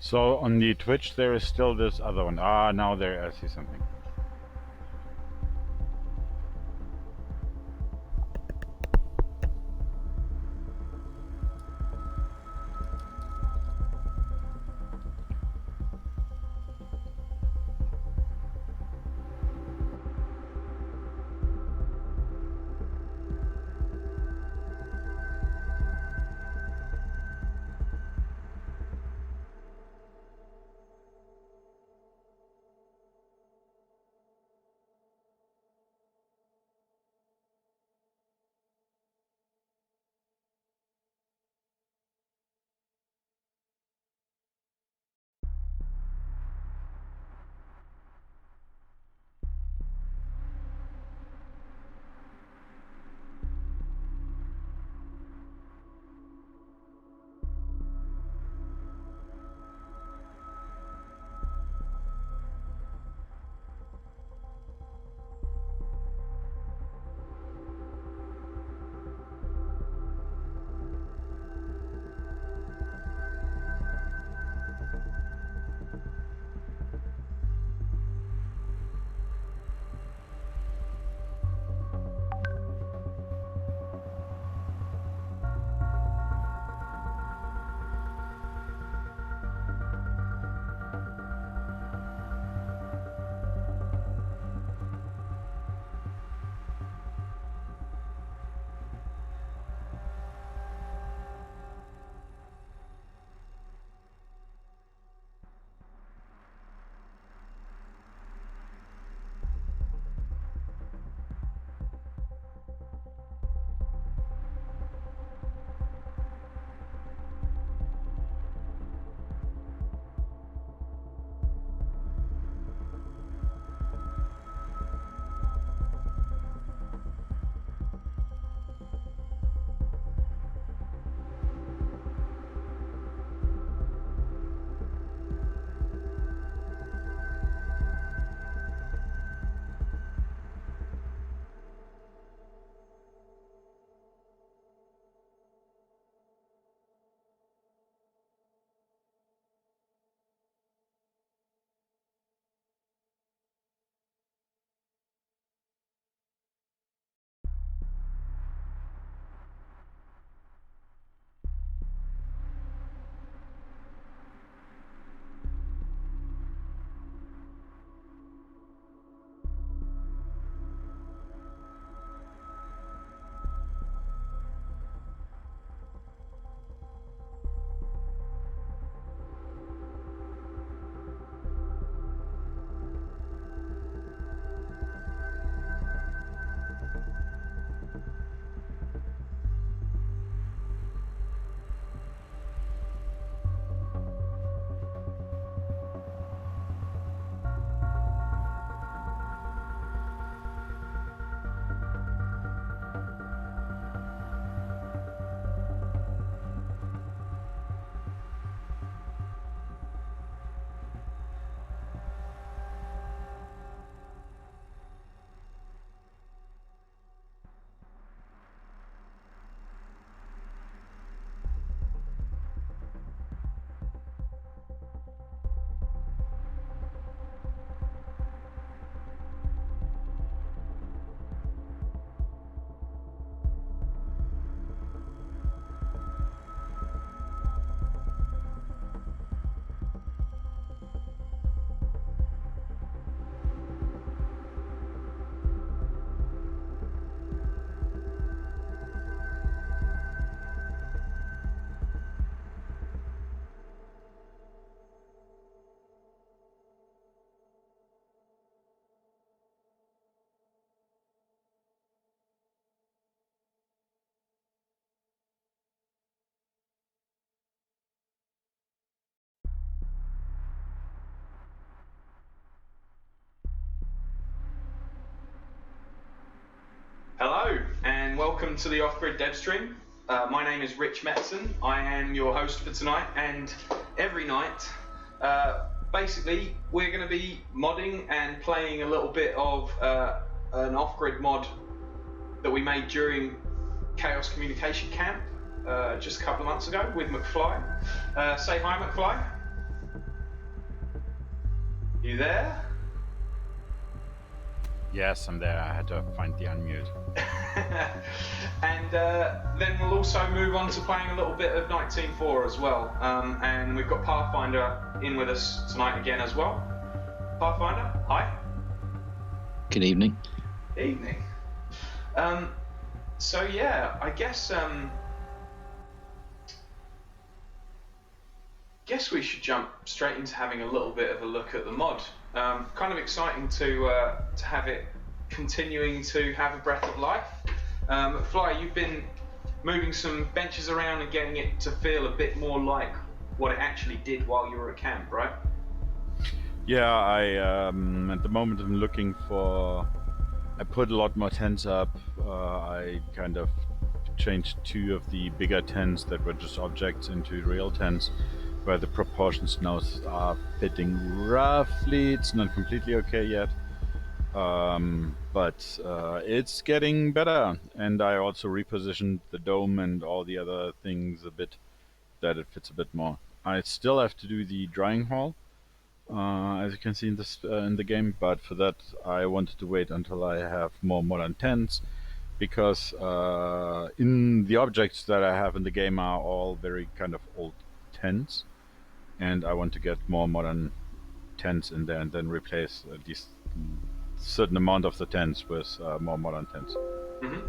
So on the Twitch there is still this other one. Ah, now there I see something. Hello and welcome to the Off-Grid Dev Stream. My name is Rich Metzen. I am your host for tonight, and every night, basically, we're going to be modding and playing a little bit of an off-grid mod that we made during Chaos Communication Camp just a couple of months ago with McFly. Say hi, McFly. You there? Yes, I'm there. I had to find the unmute. And then we'll also move on to playing a little bit of Nite Team 4 as well. And we've got Pathfinder in with us tonight again as well. Pathfinder, hi. Good evening. Evening. So yeah, I guess we should jump straight into having a little bit of a look at the mod. Kind of exciting to have it continuing to have a breath of life. Fly, you've been moving some benches around and getting it to feel a bit more like what it actually did while you were at camp, right? Yeah, I at the moment I'm looking for. I put a lot more tents up. I kind of changed 2 of the bigger tents that were just objects into real tents, where the proportions now are fitting roughly. It's not completely okay yet, but it's getting better. And I also repositioned the dome and all the other things a bit, that it fits a bit more. I still have to do the drying hall, as you can see in this in the game, but for that I wanted to wait until I have more modern tents, because in the objects that I have in the game are all very kind of old tents, and I want to get more modern tents in there and then replace at least a certain amount of the tents with more modern tents. Mm-hmm.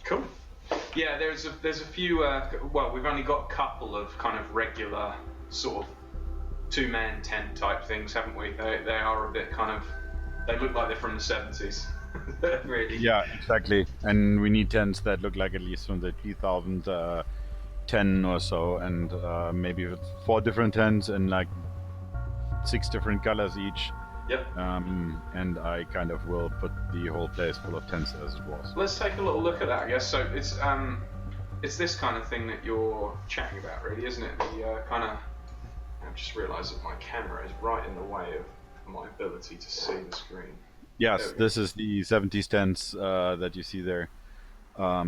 Cool. Yeah, there's a few. Well, we've only got a couple of kind of regular sort of 2-man tent type things, haven't we? They are a bit kind of. They look like they're from the 70s. Really. Yeah, exactly. And we need tents that look like at least from the 2010 or so, and maybe with 4 different tents and like 6 different colors each. Yep. And I kind of will put the whole place full of tents as it was. Let's take a little look at that, I guess. So it's this kind of thing that you're chatting about, really, isn't it? The kind of. I've just realised that my camera is right in the way of my ability to see the screen. Yes, this is the 70s tents that you see there. Yeah,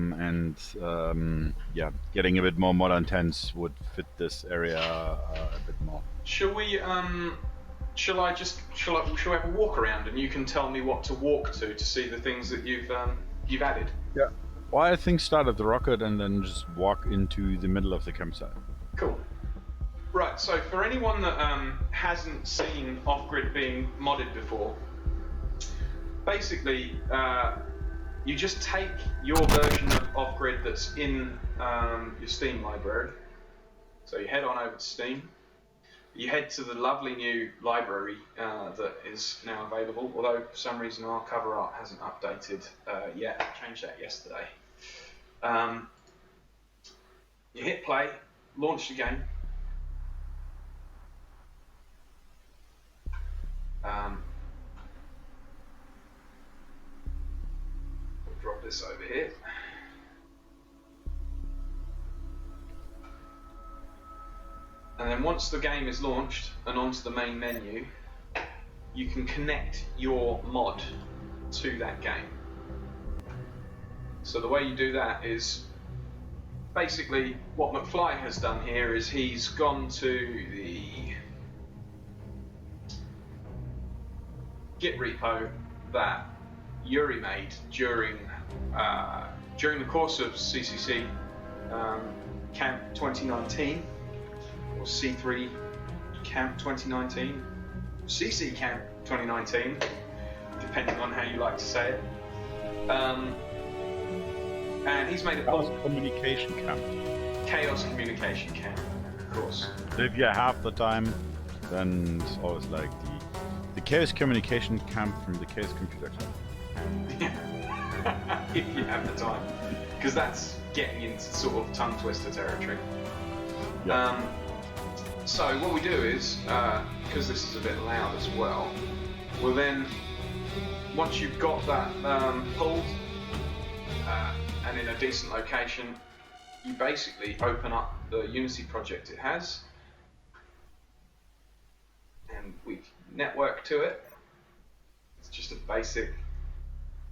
getting a bit more modern tents would fit this area a bit more. Shall we? Shall we have a walk around and you can tell me what to walk to see the things that you've added? Yeah. Well, I think start at the rocket and then just walk into the middle of the campsite. Cool. Right. So for anyone that hasn't seen Off-Grid being modded before, basically you just take your version of Off-Grid that's in your Steam library. So you head on over to Steam. You head to the lovely new library that is now available, although for some reason our cover art hasn't updated yet. I changed that yesterday. You hit play, launch the game. We'll drop this over here. And then once the game is launched and onto the main menu, you can connect your mod to that game. So the way you do that is basically what McFly has done here is he's gone to the Git repo that Yuri made during the course of CCC Camp 2019. Or C3 Camp 2019, CC Camp 2019, depending on how you like to say it. And he's made a Chaos Communication Camp. Chaos Communication Camp, of course. If you have the time, then it's always like the Chaos Communication Camp from the Chaos Computer Club. Yeah, if you have the time, because that's getting into sort of tongue twister territory. Yeah. So what we do is, because this is a bit loud as well, we'll then, once you've got that pulled and in a decent location, you basically open up the Unity project it has, and we network to it. It's just a basic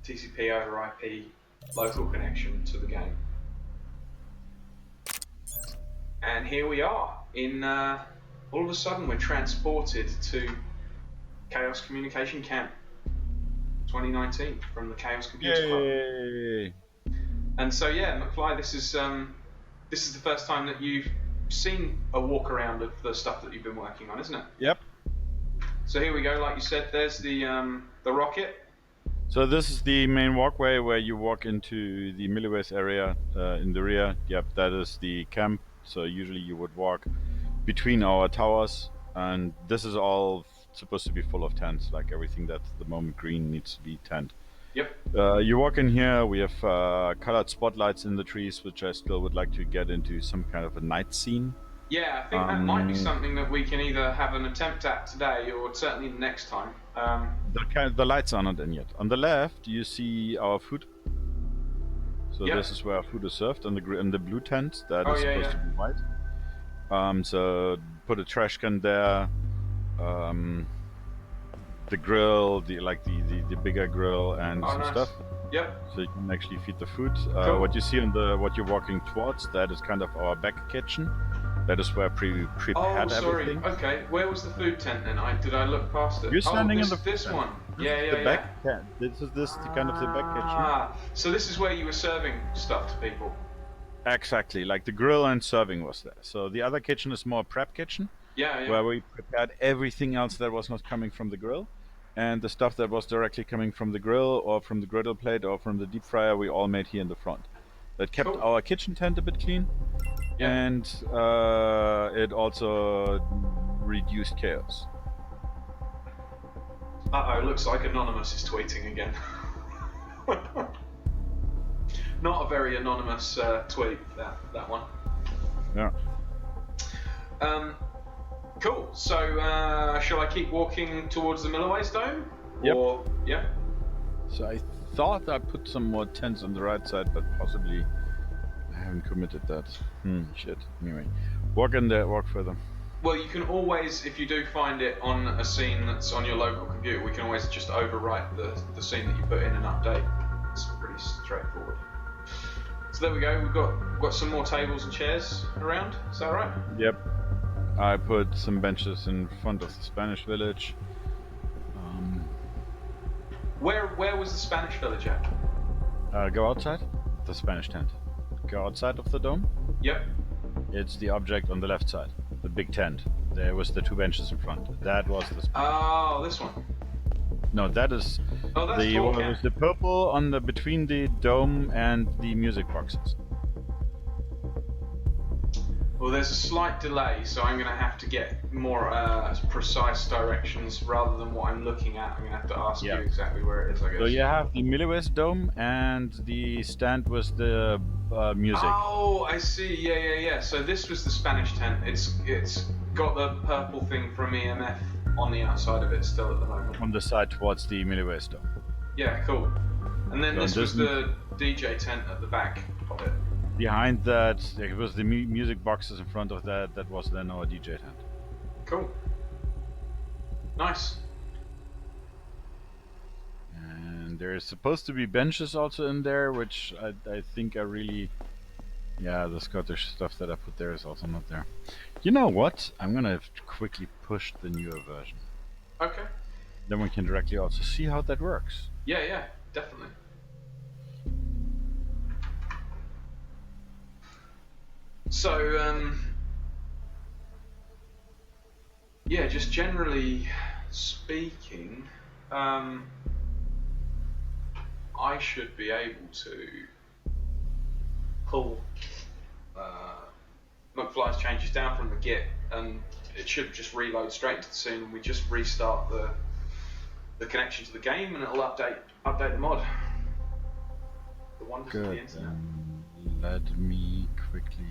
TCP over IP local connection to the game. And here we are in all of a sudden we're transported to Chaos Communication Camp 2019 from the Chaos Computer Club. Yay! And so yeah, McFly, this is the first time that you've seen a walk around of the stuff that you've been working on, isn't it? Yep. So here we go, like you said, there's the rocket. So this is the main walkway where you walk into the milliways area in the rear. Yep, that is the camp. So usually you would walk between our towers, and this is all supposed to be full of tents. Like everything that's at the moment green needs to be tent. Yep. You walk in here, we have colored spotlights in the trees, which I still would like to get into some kind of a night scene. Yeah, I think that might be something that we can either have an attempt at today or certainly the next time. The lights are not in yet. On the left, you see our food. So Yep. this is where our food is served in the blue tent. That Oh, is yeah, supposed to be white. So put a trash can there. The grill, the bigger grill, and some nice. stuff. Yep. So you can actually feed the food. Cool. What you see what you're walking towards, that is kind of our back kitchen. That is where prepared Oh, sorry. everything. Okay, where was the food tent then? Did I look past it? You're standing this, in the this tent. one. This Yeah, is yeah, the yeah. back tent. This is kind of the back kitchen. Ah, so this is where you were serving stuff to people. Exactly, like the grill and serving was there. So the other kitchen is more prep kitchen, Yeah, yeah. where we prepared everything else that was not coming from the grill, and the stuff that was directly coming from the grill or from the griddle plate or from the deep fryer, we all made here in the front. That kept Cool. our kitchen tent a bit clean, Yeah. and it also reduced chaos. Uh-oh, looks like Anonymous is tweeting again. Not a very anonymous tweet, that one. Yeah. Cool, so shall I keep walking towards the Milliways Dome? Yep. Or, yeah? So I thought I put some more tents on the right side, but possibly I haven't committed that. Shit. Anyway, walk in there, walk further. Well, you can always, if you do find it on a scene that's on your local computer, we can always just overwrite the scene that you put in and update. It's pretty straightforward. So there we go, we've got some more tables and chairs around, is that right? Yep. I put some benches in front of the Spanish village. Where was the Spanish village at? Go outside. The Spanish tent. Go outside of the dome. Yep. It's the object on the left side. The big tent. There was the two benches in front. That was the Spanish. Oh, this one. No, that is Oh, that's the tall one camp. with the purple on the between the dome and the music boxes. Well, there's a slight delay, so I'm going to have to get more precise directions rather than what I'm looking at. I'm going to have to ask you exactly where it is, I guess. So you have the Milliways dome and the stand with the music. Oh, I see. Yeah. So this was the Spanish tent. It's got the purple thing from EMF on the outside of it still at the moment. On the side towards the Milliways dome. Yeah, cool. And then So this was this- the DJ tent at the back of it. Behind that, it was the music boxes in front of that. That was then our DJ tent. Cool. Nice. And there's supposed to be benches also in there, which I think are really... Yeah, the Scottish stuff that I put there is also not there. You know what? I'm gonna quickly push the newer version. Okay. Then we can directly also see how that works. Yeah, definitely. So, yeah, just generally speaking, I should be able to pull McFly's changes down from the Git, and it should just reload straight into the scene, and we just restart the connection to the game, and it'll update the mod. The wonders of the Good. internet. Let me quickly...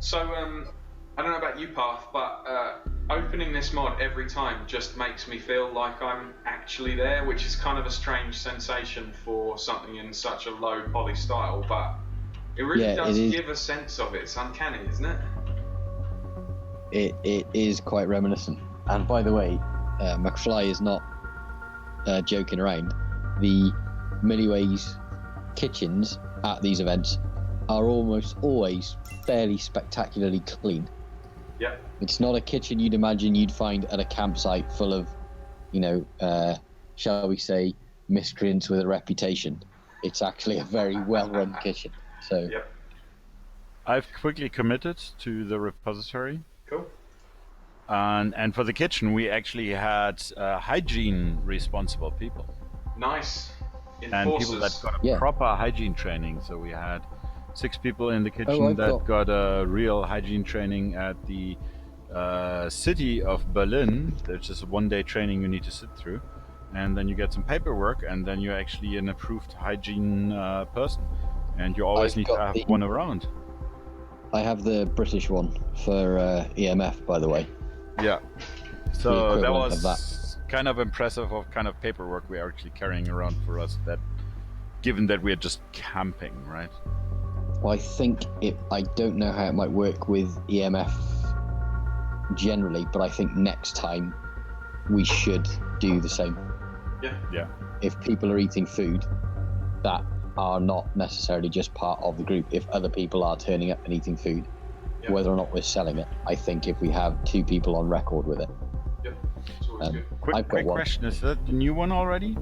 So, I don't know about you, Path, but opening this mod every time just makes me feel like I'm actually there, which is kind of a strange sensation for something in such a low poly style, but it really Yeah, does it is. give a sense of it. It's uncanny, isn't it? it is quite reminiscent. And by the way, McFly is not joking around. The Milliways kitchens at these events are almost always fairly spectacularly clean. Yep. It's not a kitchen you'd imagine you'd find at a campsite full of, shall we say, miscreants with a reputation. It's actually a very well-run kitchen. So. Yep. I've quickly committed to the repository. Cool. And for the kitchen, we actually had hygiene responsible people. Nice. And Enforcers. people that got a proper hygiene training. So we had 6 people in the kitchen got a real hygiene training at the city of Berlin. There's just a 1-day training you need to sit through. And then you get some paperwork, and then you're actually an approved hygiene person. And you always need to have one around. I have the British one for EMF, by the way. Yeah. So that was kind of impressive of kind of paperwork we are actually carrying around for us, that given that we're just camping, right? Well, I don't know how it might work with EMF generally, but I think next time we should do the same. Yeah. If people are eating food that are not necessarily just part of the group, if other people are turning up and eating food, whether or not we're selling it, I think if we have 2 people on record with it. Yep. It's always good. Quick question, is that the new one already?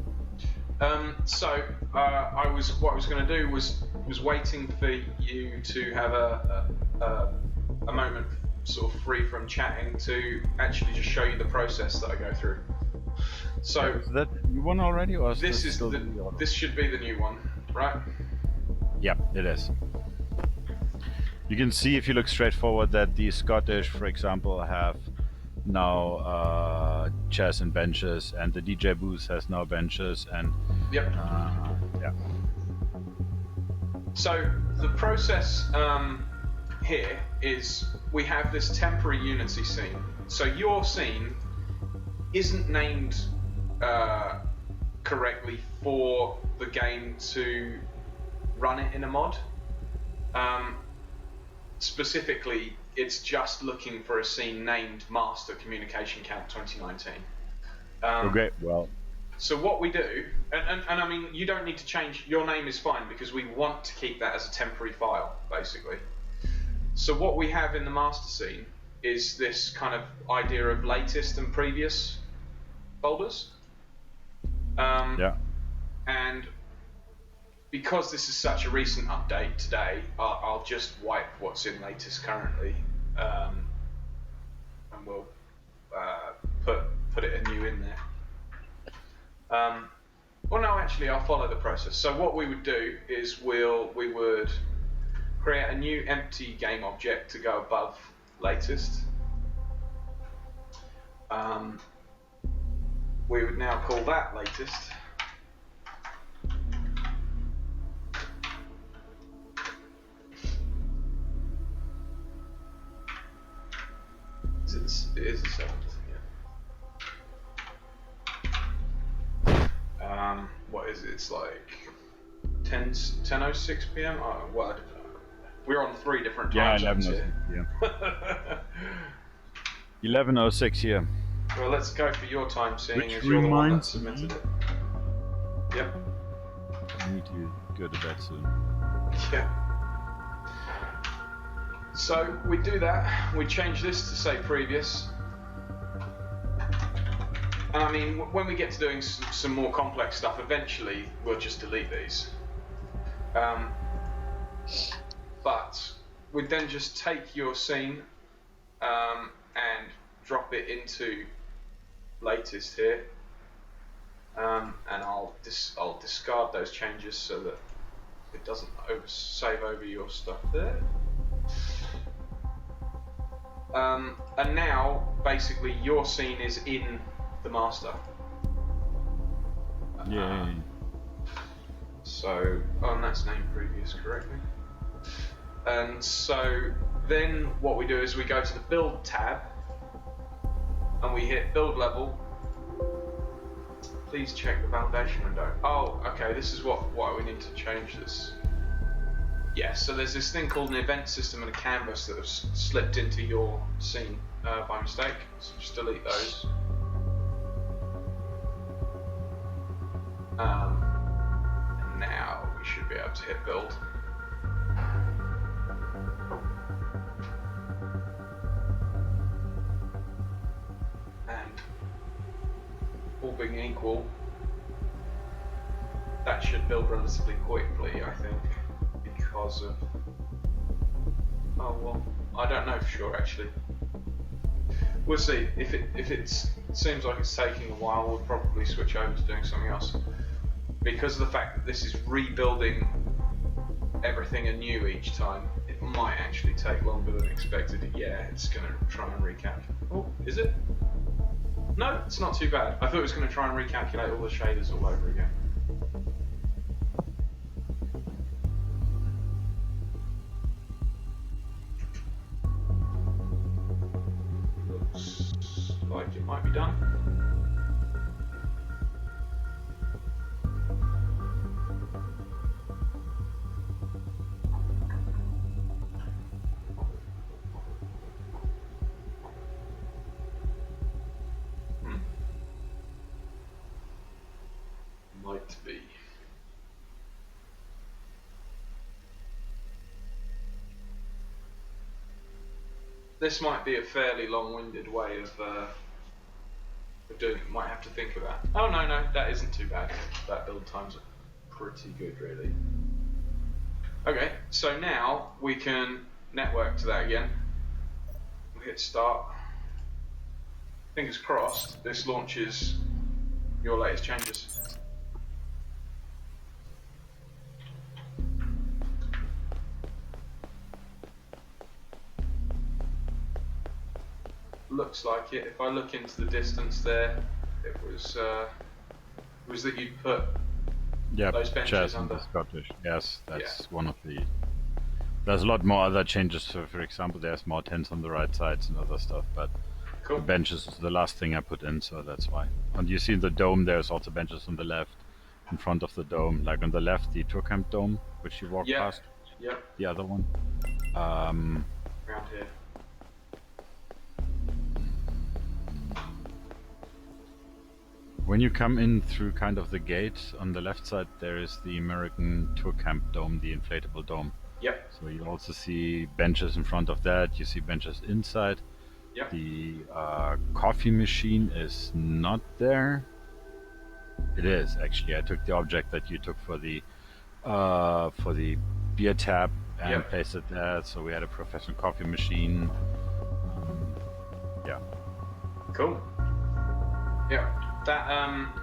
So what I was going to do was waiting for you to have a moment sort of free from chatting to actually just show you the process that I go through. So is that the new one already, or is this should be the new one, right? Yep, it is. You can see if you look straight forward that the Scottish, for example, have now chairs and benches, and the DJ booth has now benches, and yep. Yeah. So the process here is we have this temporary Unity scene. So your scene isn't named correctly for the game to run it in a mod. Specifically, it's just looking for a scene named Master Communication Camp 2019. Okay, well. So what we do, and I mean, you don't need to change, your name is fine because we want to keep that as a temporary file, basically. So what we have in the master scene is this kind of idea of latest and previous folders. And because this is such a recent update today, I'll just wipe what's in latest currently, and we'll put it anew in there. Well, no, actually, I'll follow the process. So what we would do is we would create a new empty game object to go above latest. We would now call that latest. It is the 7th, yeah. What is it? It's like 10:06 p.m. Oh, well, I don't know. We're on 3 different time zones here. Yeah. 11:06 here. Well, let's go for your time, seeing as you're the one that submitted it. Yep. I need to go to bed soon. Yeah. So we do that. We change this to say previous. And I mean, when we get to doing some more complex stuff, eventually we'll just delete these. But we'd then just take your scene and drop it into latest here, and I'll discard those changes so that it doesn't save over your stuff there. And now basically your scene is in the master. Yay. So, and that's named previous correctly. And so then what we do is we go to the build tab and we hit build level. Please check the validation window. Oh, okay, this is why we need to change this. Yeah, so there's this thing called an event system and a canvas that have slipped into your scene by mistake. So just delete those. And now we should be able to hit build. And all being equal, that should build relatively quickly, I think, because of... Oh well, I don't know for sure actually. We'll see. If it seems like it's taking a while, we'll probably switch over to doing something else. Because of the fact that this is rebuilding everything anew each time, it might actually take longer than expected. Yeah, it's going to try and recalculate. Oh, is it? No, it's not too bad. I thought it was going to try and recalculate all the shaders all over again. Looks like it might be done. Might be. This might be a fairly long-winded way of doing it. Might have to think about. Oh no, that isn't too bad. That build times are pretty good, really. Okay, so now we can network to that again. We'll hit start. Fingers crossed, this launches your latest changes. Looks like it. If I look into the distance there, it was that you'd put those benches under the Scottish. Yes, that's one of the. There's a lot more other changes. So, for example, there's more tents on the right sides and other stuff, but cool. The benches is the last thing I put in, so that's why. And you see in the dome, there's also benches on the left, in front of the dome. Like on the left, the tour camp dome, which you walk past. Yep. The other one. Around here. When you come in through kind of the gate, on the left side there is the American Tour Camp Dome, the inflatable dome. Yep. So you also see benches in front of that, you see benches inside. Yep. The coffee machine is not there. It is, actually. I took the object that you took for the beer tap and placed it there, so we had a professional coffee machine. Yeah. Cool. Yeah. That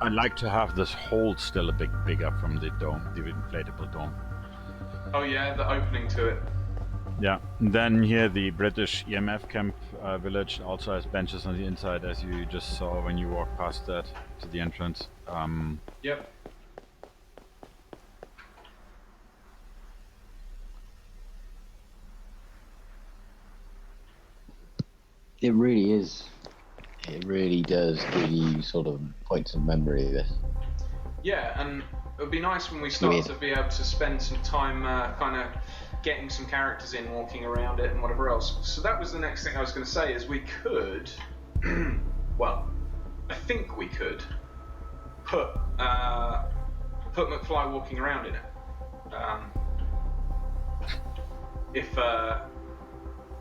I'd like to have this hole still a bit bigger from the dome, the inflatable dome. Oh yeah, the opening to it. Yeah. And then here the British EMF camp village also has benches on the inside, as you just saw when you walked past that to the entrance. Yep. It really is. It really does give you sort of points of memory of this. Yeah, and it would be nice when we start to be able to spend some time kind of getting some characters in, walking around it and whatever else. So that was the next thing I was going to say, is we could, well, I think we could put McFly walking around in it.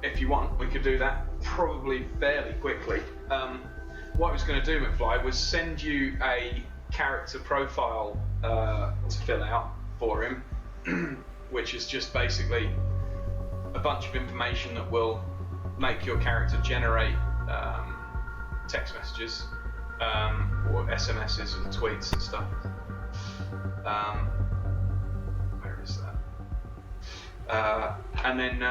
If you want, we could do that probably fairly quickly. What I was going to do, McFly, was send you a character profile to fill out for him, which is just basically a bunch of information that will make your character generate text messages or SMSs and tweets and stuff. Where is that? And then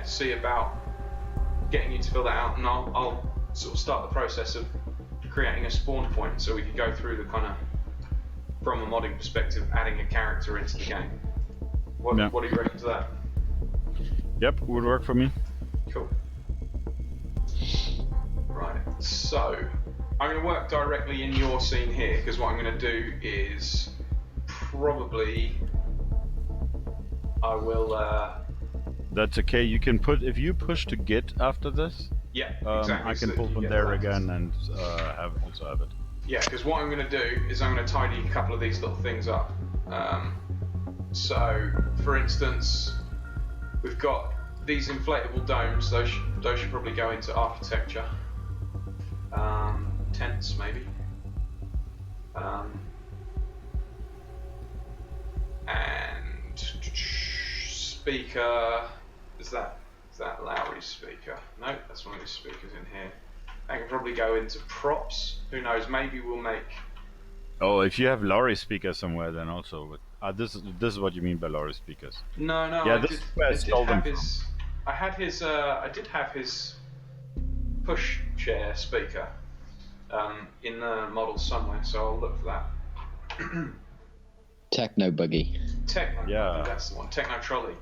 see about getting you to fill that out, and I'll sort of start the process of creating a spawn point so we can go through the kind of, from a modding perspective, adding a character into the game. What do you reckon to that? Yep, would work for me. Cool. Right, so I'm going to work directly in your scene here, because what I'm going to do is probably I will. That's okay. You can put if you push to Git after this. Yeah, exactly. I so can that pull you from get there that. again and have it. Yeah, because what I'm going to do is I'm going to tidy a couple of these little things up. So, for instance, we've got these inflatable domes. Those should probably go into architecture. Tents maybe. And speaker. Is that Lowry's speaker? No, that's one of his speakers in here. I can probably go into props. Who knows? Maybe we'll make. Oh, if you have Laurie speakers somewhere, then also. But this is what you mean by Laurie speakers. No, Yeah, I this did. is where I I did stole them have from. his. I had his. I did have his push chair speaker in the model somewhere, so I'll look for that. Techno buggy. Techno. Yeah. That's the one. Techno trolley.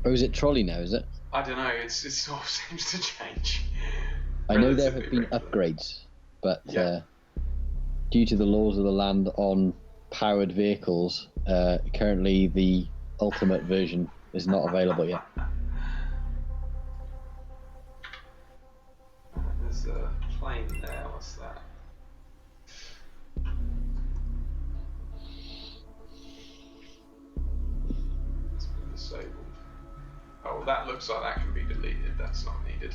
Oh, is it trolley now? Is it? I don't know. It sort of seems to change. I know there have been regularly. upgrades, but Yeah. due to the laws of the land on powered vehicles, currently the ultimate version is not available yet. There's a plane there. What's that? It's been disabled. Oh, that looks like that can be deleted. That's not needed.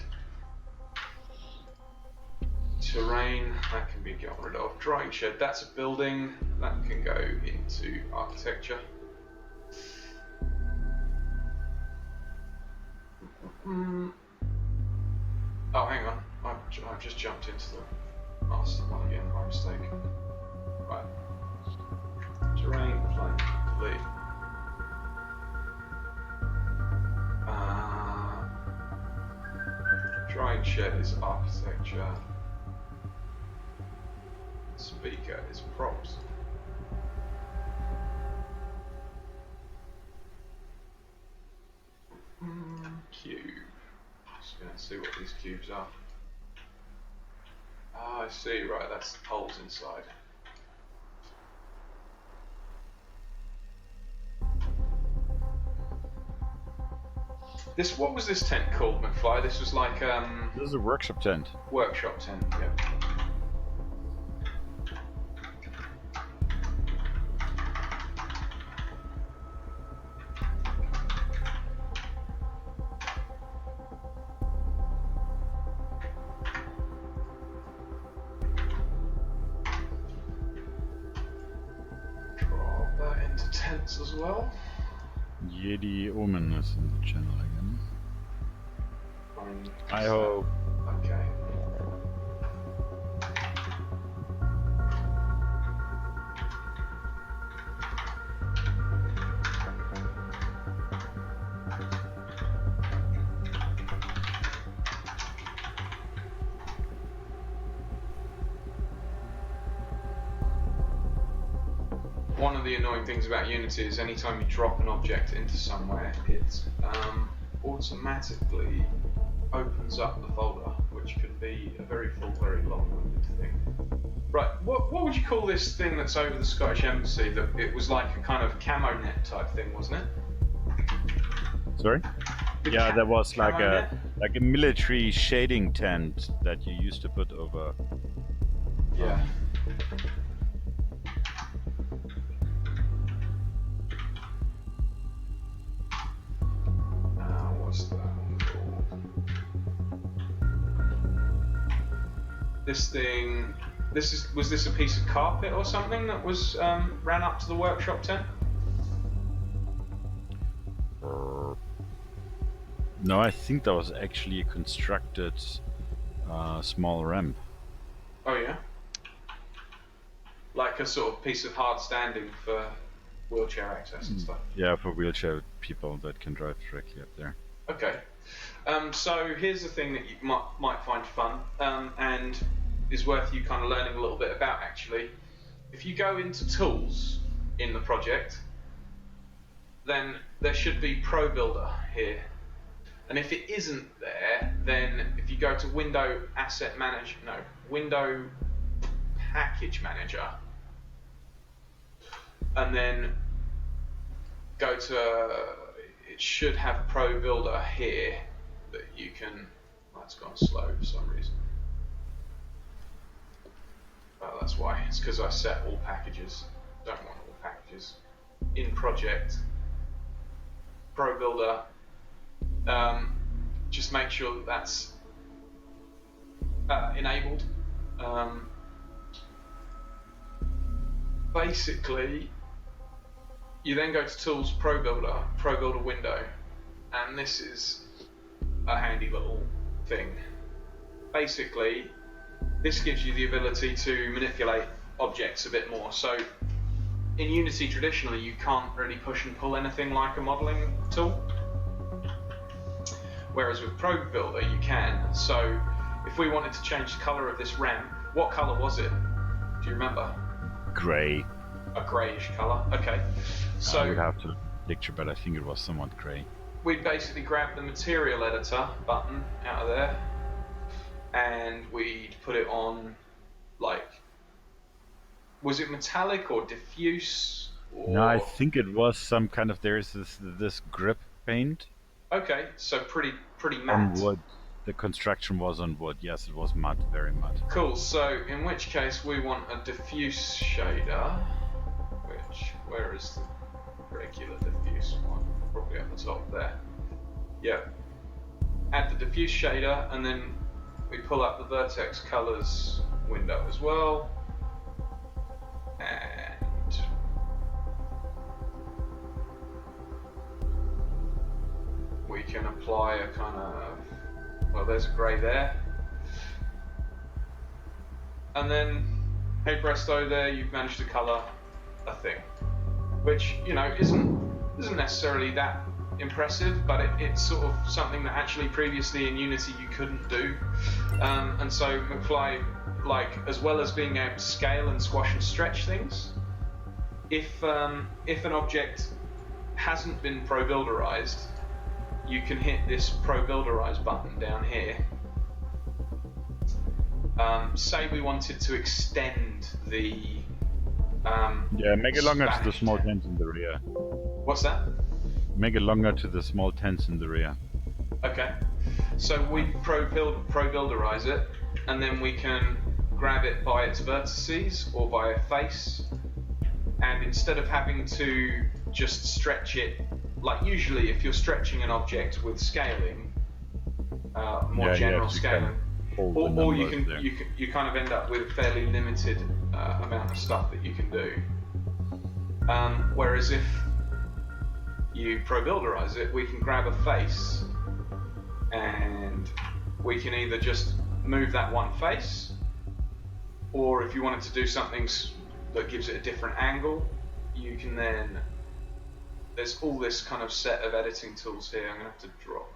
Terrain, that can be gotten rid of. Drying shed, that's a building. That can go into architecture. Oh, hang on. I've just jumped into the master one again by mistake. Right. Terrain, plane, delete. Drying shed is architecture. Speaker is props. Cube. Just gonna see what these cubes are. Ah, I see. Right, that's the holes inside. What was this tent called, McFly? This was like This is a workshop tent. Workshop tent. Yeah. Drop that into tents as well. Yeti Omen is in the channel again. I hope. Okay. One of the annoying things about Unity is anytime you drop an object into somewhere, it automatically opens up the folder, which can be a very full, very long-winded thing. Right, what would you call this thing that's over the Scottish Embassy? That it was like a kind of camo net type thing, wasn't it? Sorry? Yeah, there was like camo a military shading tent that you used to put over. Yeah. What's that one called? This thing. Was this a piece of carpet or something that was ran up to the workshop tent? No, I think that was actually a constructed small ramp. Oh yeah. Like a sort of piece of hard standing for wheelchair access and stuff. Yeah, for wheelchair people that can drive directly up there. Okay. So here's the thing that you might find fun and is worth you kind of learning a little bit about actually. If you go into tools in the project, then there should be Pro Builder here. And if it isn't there, then if you go to Window Package Manager, and then go to, it should have Pro Builder here that you can, that's gone slow for some reason. Well, that's why, it's because I set all packages, don't want all packages. In project, Pro Builder, just make sure that that's enabled. Basically, you then go to Tools, Pro Builder window, and this is a handy little thing. Basically, this gives you the ability to manipulate objects a bit more. So, in Unity traditionally, you can't really push and pull anything like a modeling tool, whereas with Pro Builder you can. So, if we wanted to change the color of this ramp, what color was it? Do you remember? Grey. A greyish colour, okay. So I would have to picture, but I think it was somewhat grey. We'd basically grab the material editor button out of there, and we'd put it on, like, was it metallic or diffuse? Or... No, I think it was some kind of, there's this grip paint. Okay, so pretty matte. On wood. The construction was on wood. Yes, it was matte, very matte. Cool. So in which case we want a diffuse shader. Where is the regular diffuse one? Probably at the top there. Yeah. Add the diffuse shader, and then we pull up the vertex colors window as well. And we can apply a kind of, well, there's a grey there. And then, hey presto, there you've managed to colour a thing. Which, you know, isn't necessarily that impressive, but it's sort of something that actually previously in Unity you couldn't do. And so McFly, like, as well as being able to scale and squash and stretch things, if an object hasn't been Pro Builderized, you can hit this Pro Builderize button down here. Say we wanted to extend the yeah, make it longer to the small tent. tents in the rear. What's that? Make it longer to the small tents in the rear. Okay. So we Pro Builderize it, and then we can grab it by its vertices or by a face, and instead of having to just stretch it, like usually if you're stretching an object with scaling, more general scaling, or you kind of end up with a fairly limited amount of stuff that you can do. Whereas if you Pro Builderize it, we can grab a face, and we can either just move that one face, or if you wanted to do something that gives it a different angle, you can then, there's all this kind of set of editing tools here. I'm going to have to drop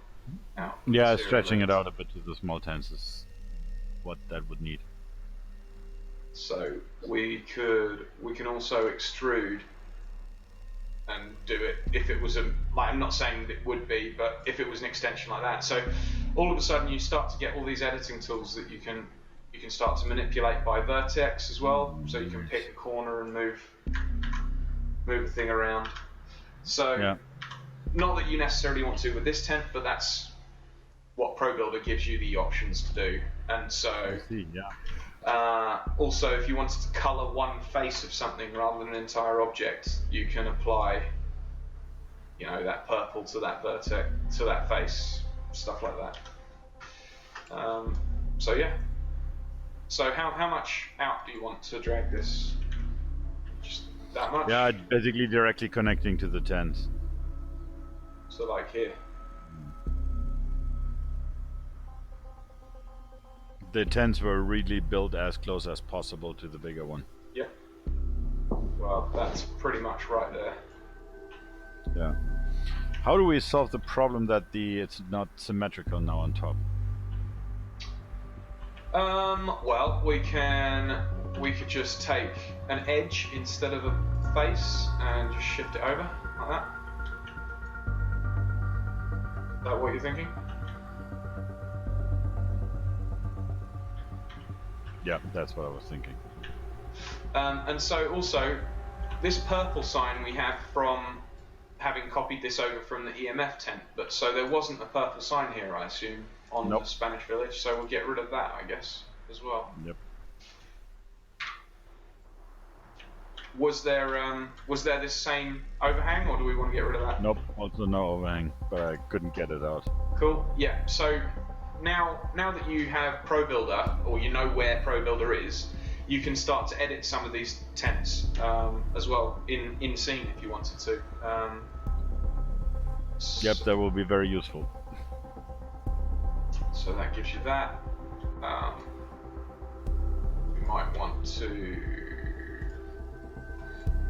out. Yeah, stretching it out a bit to the small tents is what that would need. So we can also extrude and do it if it was like, I'm not saying it would be, but if it was an extension like that. So all of a sudden you start to get all these editing tools that you can start to manipulate by vertex as well. So you can pick a corner and move the thing around. So yeah. Not that you necessarily want to with this tent, but that's what Pro Builder gives you the options to do. And so I see, yeah. Also, if you wanted to color one face of something rather than an entire object, you can apply, you know, that purple to that vertex, to that face, stuff like that. So yeah. So how much out do you want to drag this? Just that much? Yeah, basically directly connecting to the tent. So like here. The tents were really built as close as possible to the bigger one. Yeah. Well, that's pretty much right there. Yeah. How do we solve the problem that it's not symmetrical now on top? Well, we could just take an edge instead of a face and just shift it over like that. Is that what you're thinking? Yeah, that's what I was thinking. And so also, this purple sign we have from having copied this over from the EMF tent. But so there wasn't a purple sign here, I assume, on Nope. the Spanish village. So we'll get rid of that, I guess, as well. Yep. Was there this same overhang, or do we want to get rid of that? Nope. Also no overhang, but I couldn't get it out. Cool. Yeah. So now that you have Pro Builder, or you know where Pro Builder is, you can start to edit some of these tents as well in scene if you wanted to. Yep, that will be very useful. So that gives you that. You might want to,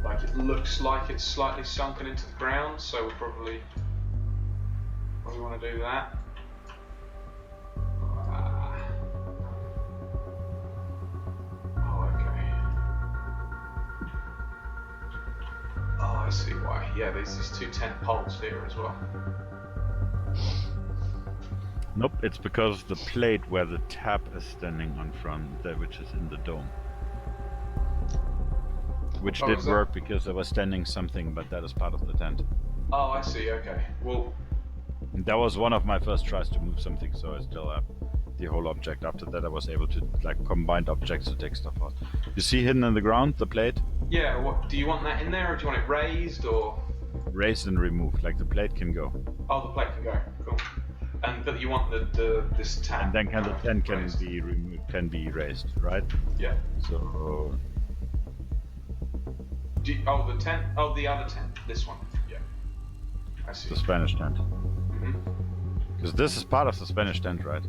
like, it looks like it's slightly sunken into the ground, so we'll probably want to do that. Oh, okay. Oh, I see why. Yeah, there's these 2 tent poles here as well. Nope, it's because the plate where the tap is standing on front, which is in the dome. Which did work because there was standing something, but that is part of the tent. Oh, I see, okay. Well, that was one of my first tries to move something, so I still have the whole object. After that I was able to combine objects to take stuff out. You see hidden in the ground, the plate? Yeah, what, do you want that in there, or do you want it raised, or? Raised and removed, like the plate can go. Oh, the plate can go, cool. But you want this tap. And then the tent can be removed, can be raised, right? Yeah. So. The tent. Oh, the other tent. This one. Yeah. I see. The Spanish tent. Mhm. Because this is part of the Spanish tent, right?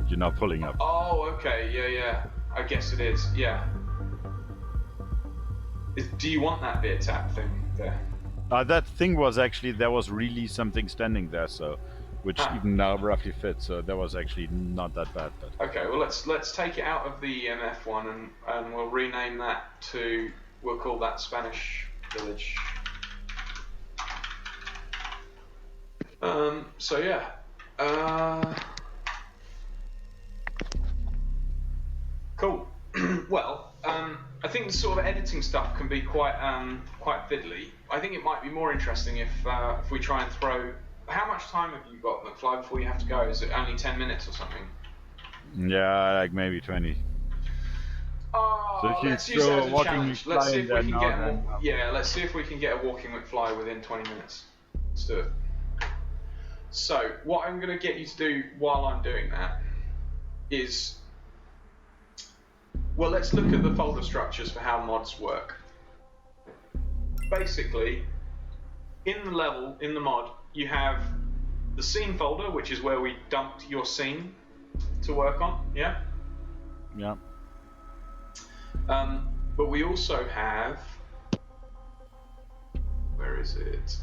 You're now pulling up. Oh, okay. Yeah. I guess it is. Yeah. Do you want that beer tap thing there? That thing was actually, there was really something standing there, so. Which even now roughly fits, so that was actually not that bad. But okay, well let's take it out of the EMF one and we'll rename that to, we'll call that Spanish Village. So yeah. Cool. Well, I think the sort of editing stuff can be quite fiddly. I think it might be more interesting if we try and throw. How much time have you got, McFly, before you have to go? Is it only 10 minutes or something? Yeah, like maybe 20. Oh, so let's use it as a challenge. Let's see if we can get let's see if we can get a walking McFly within 20 minutes. Let's do it. So, what I'm going to get you to do while I'm doing that is, well, let's look at the folder structures for how mods work. Basically, in the mod, you have the scene folder, which is where we dumped your scene to work on, yeah? Yeah. But we also have, where is it?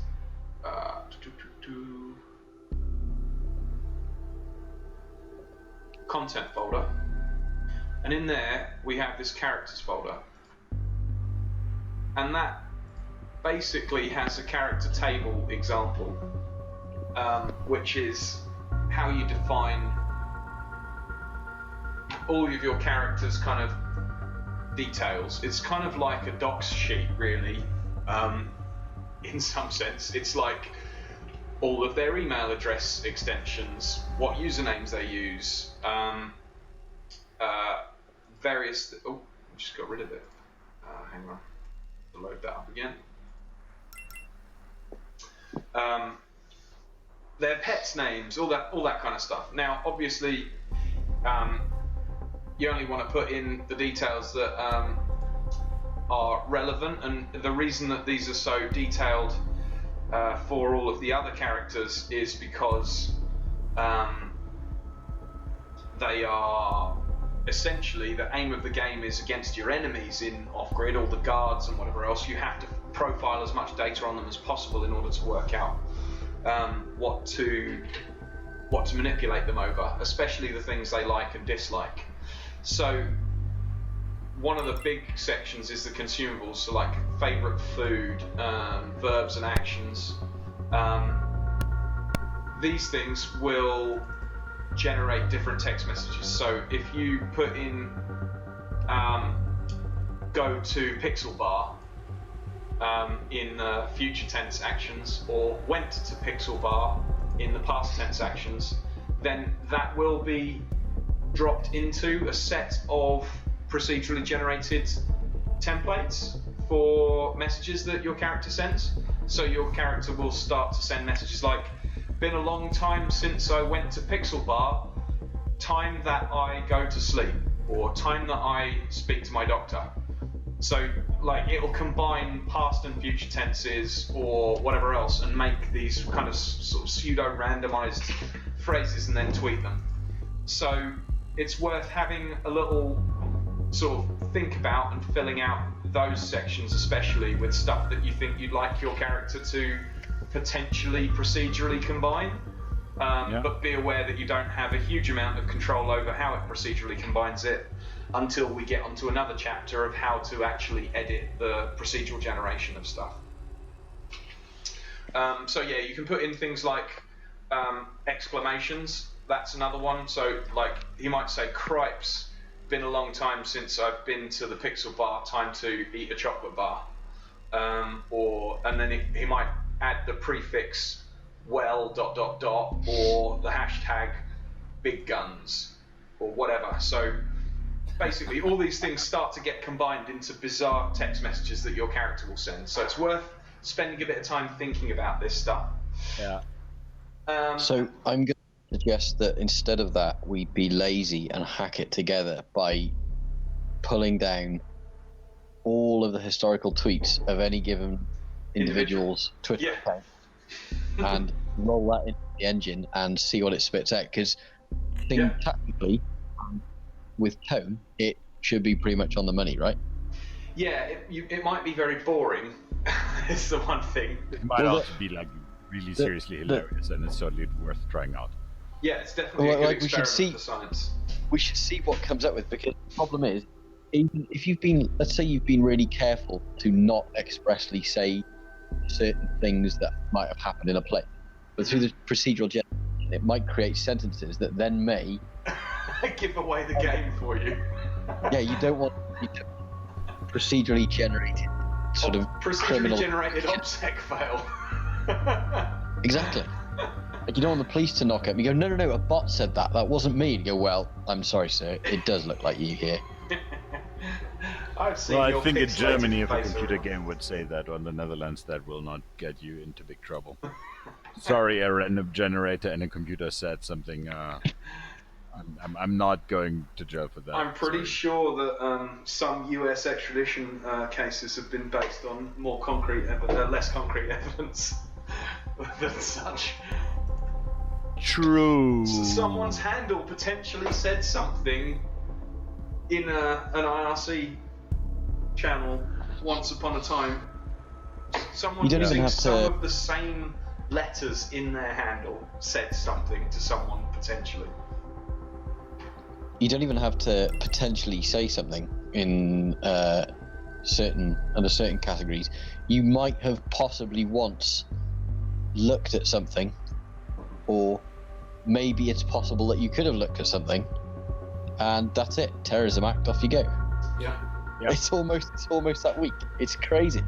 Content folder. And in there, we have this characters folder. And that basically has a character table example, which is how you define all of your characters' kind of details. It's kind of like a docs sheet, really, in some sense. It's like all of their email address extensions, what usernames they use, various. Oh, I just got rid of it. Hang on, I'll load that up again. Their pets' names, all that kind of stuff. Now, obviously, you only want to put in the details that are relevant, and the reason that these are so detailed for all of the other characters is because they are essentially, the aim of the game is against your enemies in off-grid, all the guards and whatever else. You have to profile as much data on them as possible in order to work out what to manipulate them over, especially the things they like and dislike. So one of the big sections is the consumables, so like favorite food, verbs and actions. These things will generate different text messages. So if you put in go to pixel bar, in future tense actions, or went to pixel bar in the past tense actions, then that will be dropped into a set of procedurally generated templates for messages that your character sends. So your character will start to send messages like, been a long time since I went to pixel bar, time that I go to sleep, or time that I speak to my doctor. So like it'll combine past and future tenses or whatever else and make these kind of sort of pseudo randomized phrases and then tweet them. So it's worth having a little sort of think about and filling out those sections, especially with stuff that you think you'd like your character to potentially procedurally combine. But be aware that you don't have a huge amount of control over how it procedurally combines it until we get onto another chapter of how to actually edit the procedural generation of stuff. So yeah, you can put in things like exclamations. That's another one. So like he might say, "Cripes, been a long time since I've been to the pixel bar. Time to eat a chocolate bar." And then he might add the prefix "well ... or the hashtag "big guns" or whatever. So basically, all these things start to get combined into bizarre text messages that your character will send. So it's worth spending a bit of time thinking about this stuff. Yeah. So I'm going to suggest that instead of that, we be lazy and hack it together by pulling down all of the historical tweets of any given individual's Twitter account and roll that into the engine and see what it spits out. Because technically, with tone, it should be pretty much on the money, right? Yeah, it might be very boring. It's the one thing. It might also be like really seriously hilarious, and it's totally worth trying out. Yeah, it's definitely a good experiment for science. We should see what comes up with, because the problem is, even if you've been, let's say you've been really careful to not expressly say certain things that might have happened in a play, but through the procedural generation, it might create sentences that then may give away the game for you. Yeah, you don't want procedurally generated sort of procedurally generated OPSEC fail. Exactly. Like you don't want the police to knock up. You go, no, a bot said that. That wasn't me. And you go, well, I'm sorry, sir. It does look like you here. I've seen well, I think in Germany, if a computer game would say that, or in the Netherlands, that will not get you into big trouble. Sorry, a random generator and a computer said something. I'm not going to jail for that. I'm pretty sure that some US extradition cases have been based on more concrete, less concrete evidence than such. True. So someone's handle potentially said something in an IRC channel once upon a time. Someone using some of the same letters in their handle said something to someone potentially. You don't even have to potentially say something in under certain categories. You might have possibly once looked at something, or maybe it's possible that you could have looked at something, and that's it. Terrorism act, off you go. Yeah. It's almost that weak. It's crazy.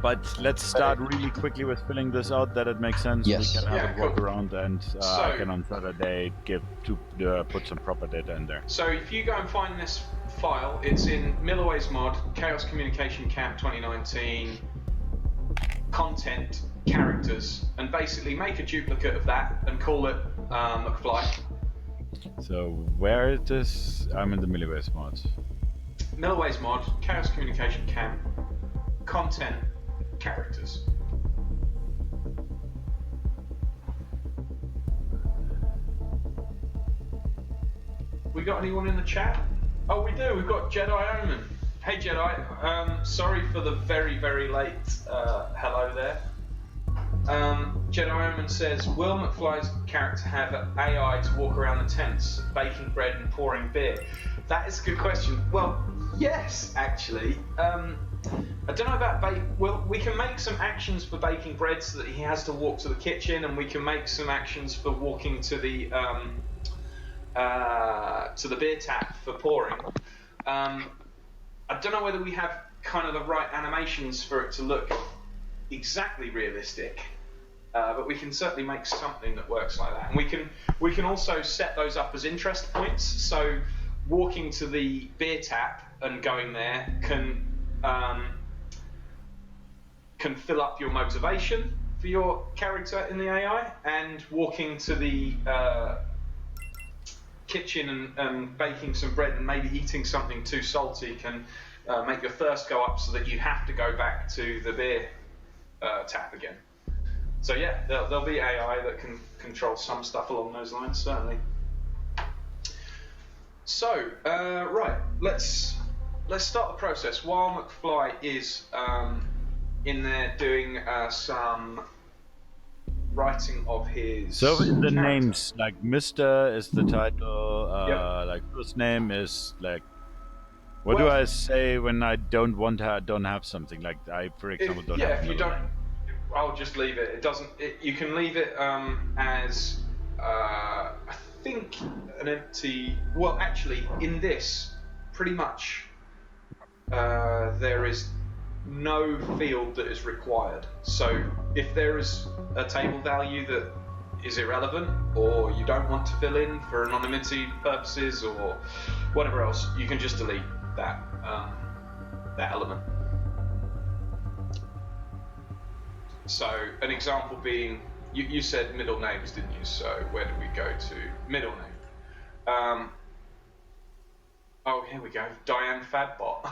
But let's start really quickly with filling this out, that it makes sense. Yes. We can have a walk around, and I can on Saturday put some proper data in there. So if you go and find this file, it's in Milloway's mod, Chaos Communication Camp 2019, content, characters, and basically make a duplicate of that and call it McFly. So where is this? I'm in the Milloway's mod. Milloway's mod, Chaos Communication Camp, content, characters. We got anyone in the chat? Oh, we do. We've got Jedi Omen. Hey, Jedi. Sorry for the very, very late hello there. Jedi Omen says, will McFly's character have AI to walk around the tents, baking bread and pouring beer? That is a good question. Well, yes, actually. I don't know about well, we can make some actions for baking bread so that he has to walk to the kitchen, and we can make some actions for walking to the beer tap for pouring. I don't don't know whether we have kind of the right animations for it to look exactly realistic, but we can certainly make something that works like that. And we can also set those up as interest points. So walking to the beer tap and going there can fill up your motivation for your character in the AI, and walking to the kitchen and baking some bread and maybe eating something too salty can make your thirst go up so that you have to go back to the beer tap again. So yeah, there'll be AI that can control some stuff along those lines, certainly. So right, let's start the process. While McFly is in there doing some writing of his. So in the character. names, like Mr. is the title, Yep. like first name is like. What do I say when I don't have something like I, for example, don't have. If you don't, I'll just leave it. It doesn't. You can leave it as I think an empty. Well, actually, in this, pretty much, there is no field that is required. So if there is a table value that is irrelevant, or you don't want to fill in for anonymity purposes or whatever else, you can just delete that element. So an example being, you said middle names, didn't you? So where do we go to? Middle name. Oh, here we go. Diane Fadbot.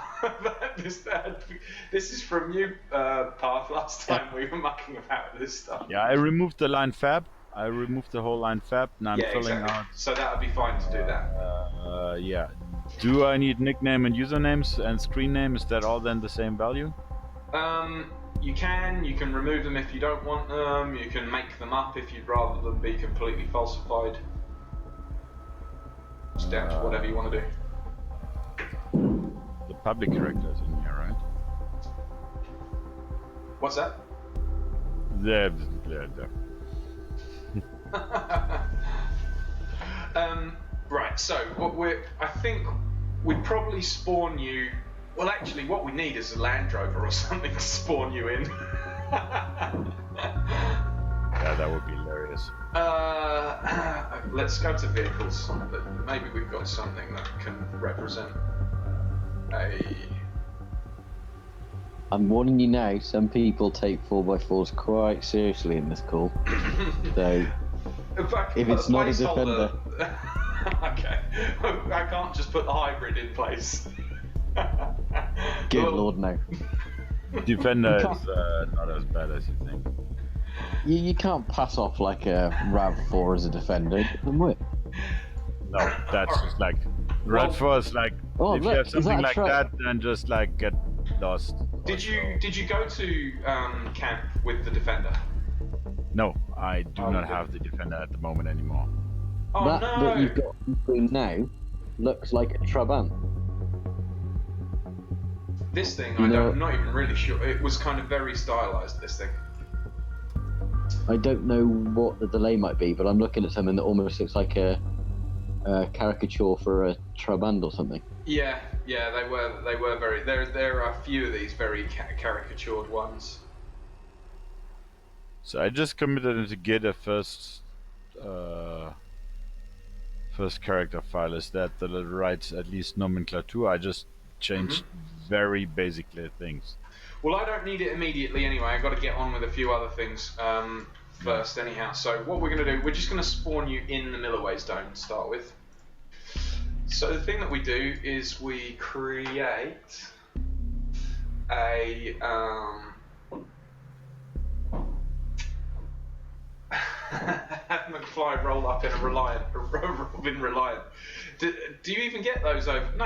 This is from you, Path. Last time we were mucking about with this stuff. Yeah, I removed the line fab. I removed the whole line fab, and I'm filling out. So that would be fine to do that. Yeah. Do I need nickname and usernames and screen name? Is that all then the same value? You can remove them if you don't want them. You can make them up if you'd rather them be completely falsified. It's down to whatever you want to do. The public characters in here, right? What's that? There. Right, so I think we'd probably spawn you. Well, actually, what we need is a Land Rover or something to spawn you in. Yeah, that would be hilarious. Let's go to vehicles. Maybe we've got something that can represent a. I'm warning you now, some people take 4x4s quite seriously in this call. So, if it's not a defender. Okay. I can't just put the hybrid in place. Good Lord, no. Defender is not as bad as you think. You can't pass off like a RAV4 as a defender. It doesn't work. No, that's just like RAV4 is like if you have something like that, then just like get lost. Did you go to camp with the defender? No, I do not have the defender at the moment anymore. Oh, that no. that you've got on screen now looks like a Trabant. This thing, I'm not even really sure. It was kind of very stylized, this thing. I don't know what the delay might be, but I'm looking at something that almost looks like a caricature for a Trabant or something. Yeah, they were very. There are a few of these very caricatured ones. So I just committed to get a first character file. Is that the right at least nomenclature? I just changed very basically things. Well, I don't need it immediately anyway. I've got to get on with a few other things first anyhow. So what we're going to do, we're just going to spawn you in the Millerways Dome to start with. So the thing that we do is we create a have McFly roll up in a Robin Reliant. Do you even get those over? No,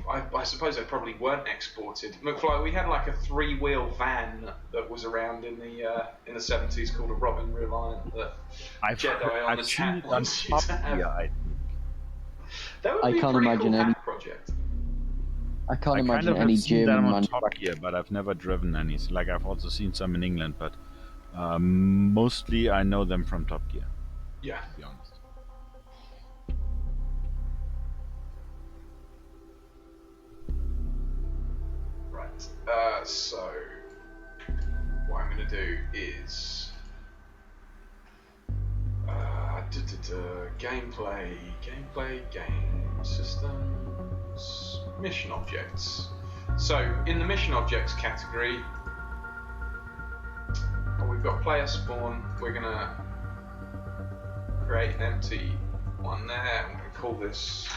I suppose they probably weren't exported. McFly, we had like a 3-wheel van that was around in the 70s called a Robin Reliant that Jedi on the chat wants you to have. That would be a pretty cool hack project. I can't I imagine kind of any have seen German them on Top manufacturer. Gear, but I've never driven any. So, like I've also seen some in England, but mostly I know them from Top Gear. Yeah. To be honest. So what I'm going to do is gameplay, game systems, mission objects. So in the mission objects category, we've got player spawn. We're going to create an empty one there. I'm going to call this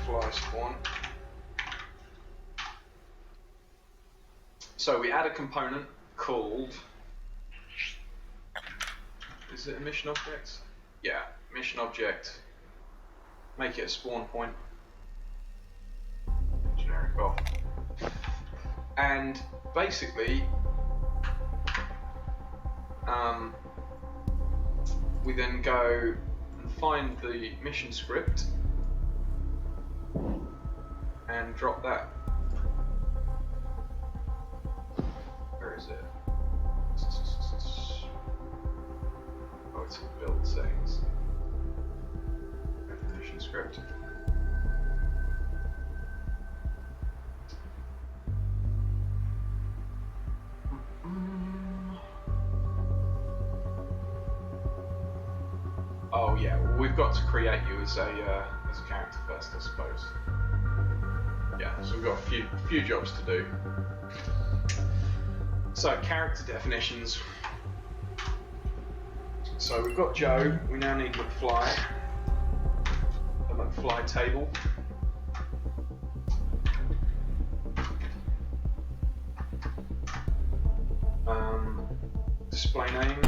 fly spawn. So we add a component called, is it a mission object? Yeah, mission object. Make it a spawn point. Generic off. And basically, we then go and find the mission script and drop that. Where is it? Oh, it's in build settings. Mission script. Oh yeah, well, we've got to create you as a character first, I suppose. Yeah, so we've got a few jobs to do. So character definitions. So we've got Joe. We now need McFly. The McFly table. Display name.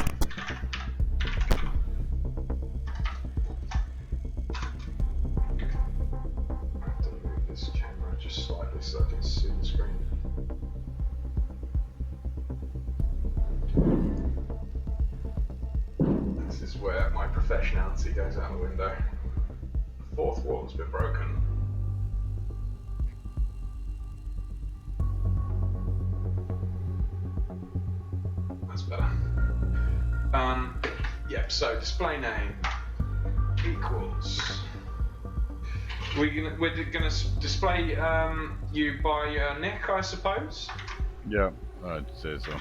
Slightly so I can see the screen. This is where my professionality goes out the window. The fourth wall's been broken. That's better. Yep, so display name equals. We're going to display you by Nick, I suppose? Yeah, I'd say so.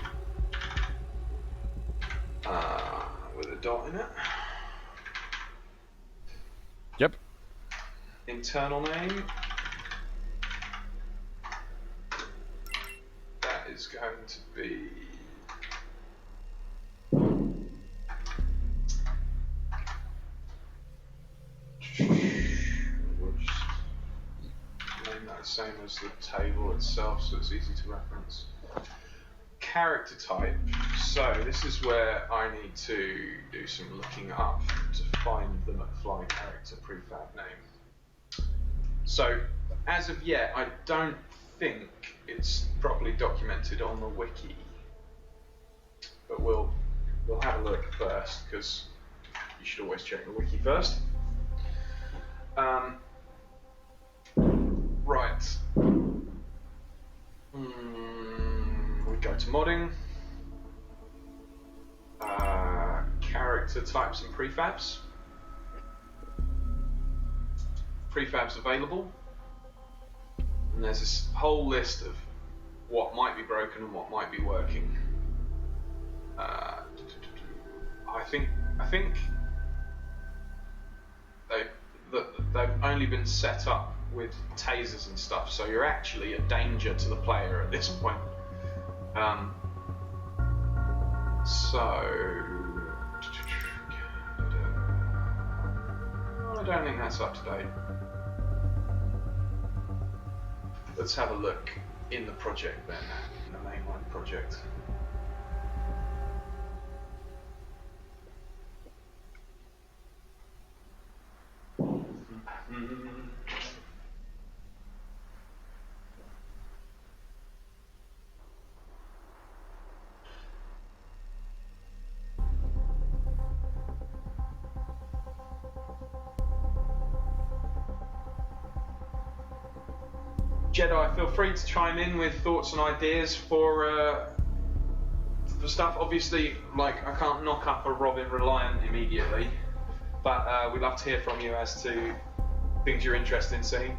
With a dot in it. Yep. Internal name. That is going to be... same as the table itself, so it's easy to reference. Character type. So this is where I need to do some looking up to find the McFly character prefab name. So as of yet, I don't think it's properly documented on the wiki, but we'll have a look first, because you should always check the wiki first. Right. We go to modding. Character types and prefabs. Prefabs available. And there's this whole list of what might be broken and what might be working. I think they've only been set up with tasers and stuff, so you're actually a danger to the player at this point. So I don't think that's up to date. Let's have a look in the project then, in the mainline project. Jedi, feel free to chime in with thoughts and ideas for stuff. Obviously, like, I can't knock up a Robin Reliant immediately, but we'd love to hear from you as to things you're interested in seeing.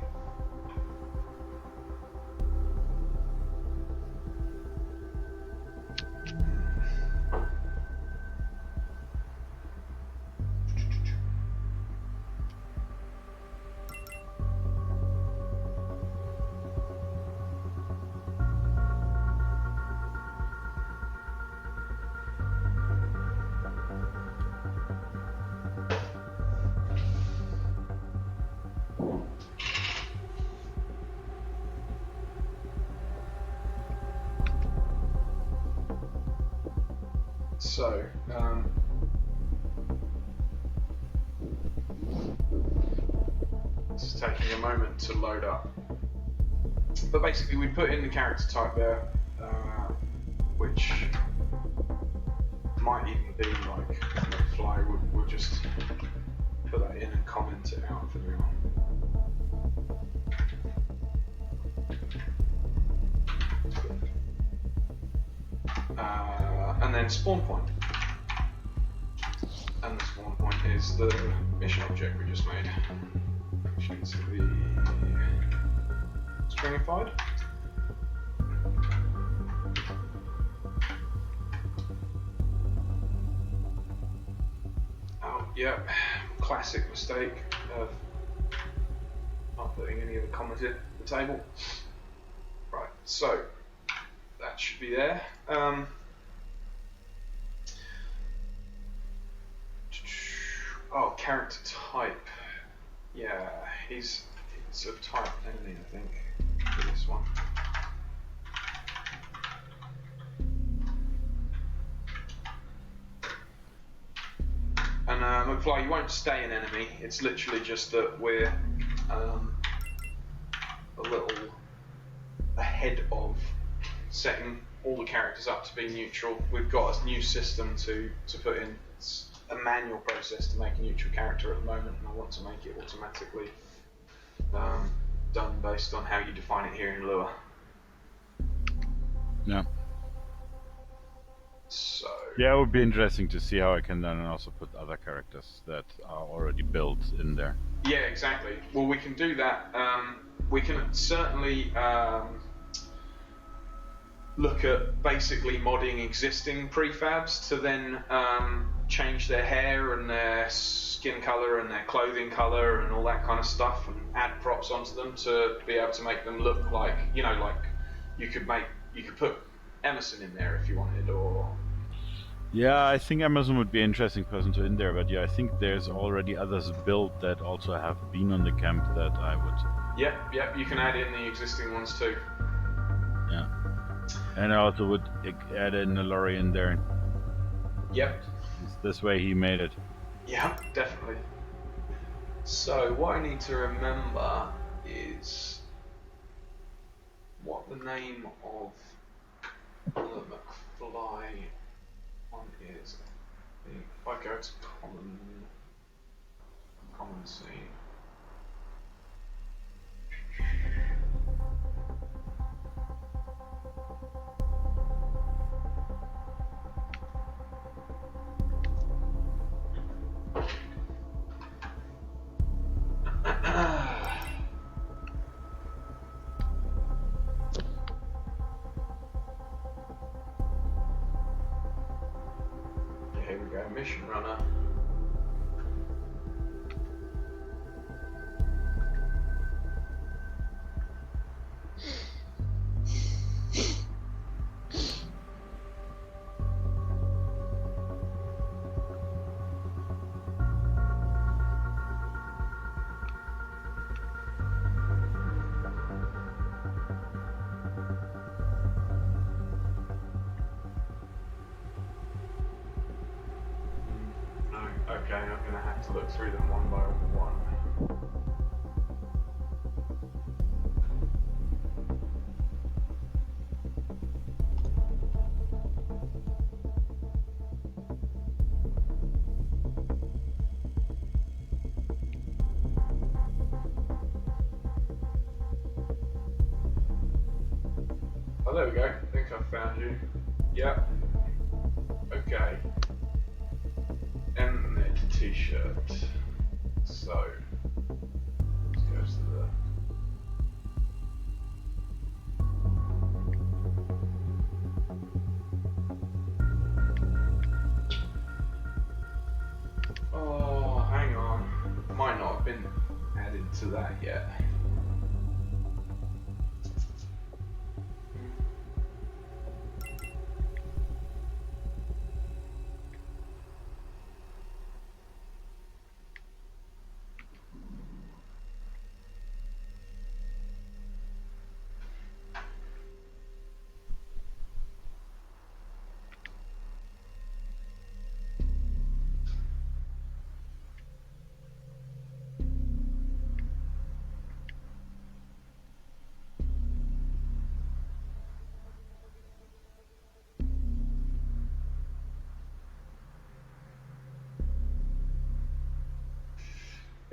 So, it's taking a moment to load up. But basically, we put in the character type there, which might even be like McFly. We'll just put that in and comment it out for now. And then spawn point. And the spawn point is the mission object we just made, which needs to be stringified. Oh, yeah, classic mistake of not putting any of the comments in the table. Right, so that should be there. Oh, character type. Yeah, he's a type enemy, I think, for this one. And McFly, you won't stay an enemy. It's literally just that we're a little ahead of setting all the characters up to be neutral. We've got a new system to put in. It's a manual process to make a neutral character at the moment, and I want to make it automatically done based on how you define it here in Lua. Yeah. So Yeah, it would be interesting to see how I can then also put other characters that are already built in there. yeah, exactly. Well, we can do that. We can certainly look at basically modding existing prefabs to then change their hair and their skin color and their clothing color and all that kind of stuff, and add props onto them to be able to make them look like, you know, like you could put Emerson in there if you wanted, or Yeah, I think Amazon would be an interesting person to in there, but yeah, I think there's already others built that also have been on the camp that I would. Yep, you can add in the existing ones too. Yeah. And I also would add in a lorry in there. Yep. This way he made it. Yeah, definitely. So what I need to remember is what the name of the McFly one is. I think if I go to common scene. Here we go, mission runner. Okay, I'm going to have to look through them one by one. Oh, there we go. I think I found you. Yep. Okay. Mnet t-shirt. So, let's go to the... Oh, hang on. Might not have been added to that yet.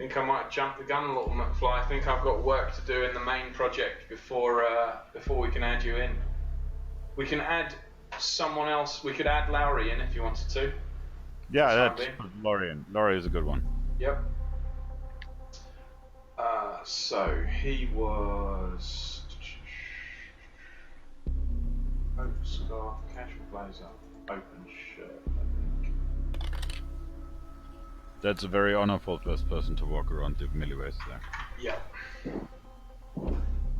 think I might have jumped the gun a little, McFly. I think I've got work to do in the main project before we can add you in. We can add someone else. We could add Lowry in if you wanted to. Yeah, that's Laurie in. Laurie is a good one. Yep. So he was open scarf, casual blazer, open shirt, I think. That's a very honorful first person to walk around the milliways there. Yep.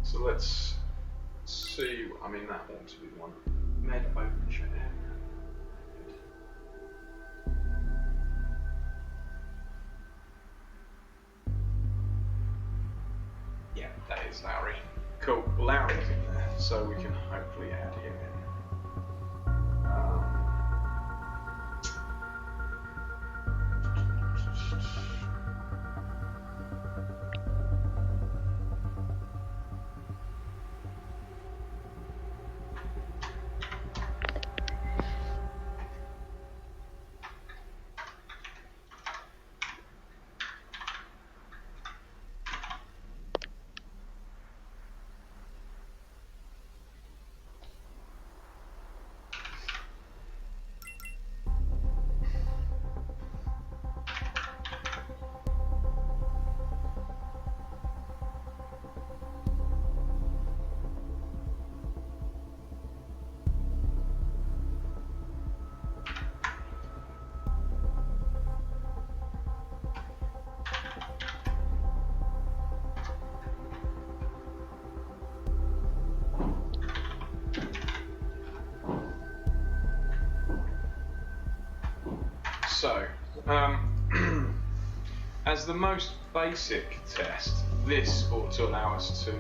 So let's see. I mean, that ought to be the one. Med open shirt. Yeah, that is Lowry. Cool. Lowry's in there, so we can hopefully add him in. So, as the most basic test, this ought to allow us to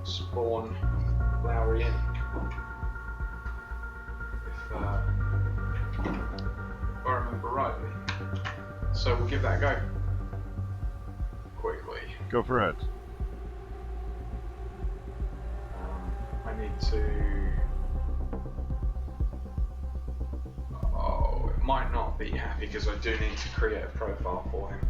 spawn Lowry in. If I remember rightly. So we'll give that a go. Quickly. Go for it. I need to... Oh, it might not be happy because I do need to create a profile for him.